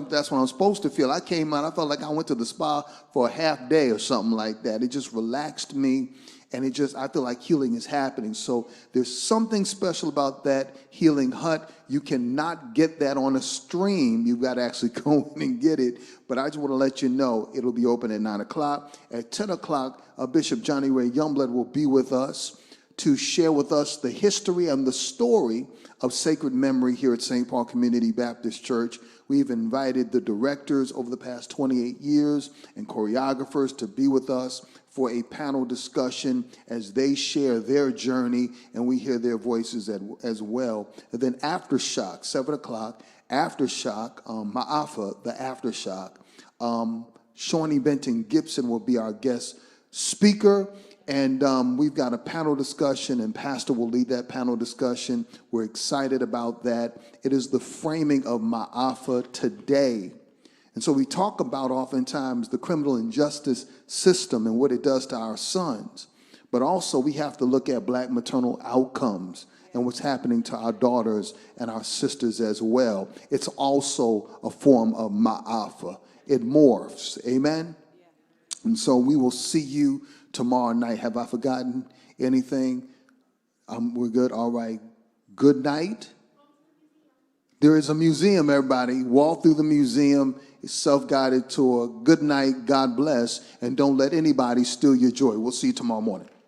that's what I'm supposed to feel. I came out, I felt like I went to the spa for a half day or something like that. It just relaxed me, and I feel like healing is happening. So there's something special about that Healing Hut. You cannot get that on a stream. You've got to actually go in and get it. But I just want to let you know it'll be open at 9 o'clock. At 10 o'clock, Bishop Johnny Ray Youngblood will be with us to share with us the history and the story of sacred memory here at St. Paul Community Baptist Church. We've invited the directors over the past 28 years and choreographers to be with us for a panel discussion as they share their journey and we hear their voices as well. And then Aftershock, 7 o'clock, Aftershock, MAAFA, the Aftershock. Shawnee Benton Gibson will be our guest speaker. And we've got a panel discussion, and Pastor will lead that panel discussion. We're excited about that. It is the framing of MAAFA today. And so we talk about oftentimes the criminal injustice system and what it does to our sons. But also we have to look at black maternal outcomes and what's happening to our daughters and our sisters as well. It's also a form of MAAFA. It morphs. Amen? And so we will see you tomorrow night. Have I forgotten anything? We're good? All right. Good night. There is a museum, everybody. Walk through the museum. It's self-guided tour. Good night. God bless. And don't let anybody steal your joy. We'll see you tomorrow morning.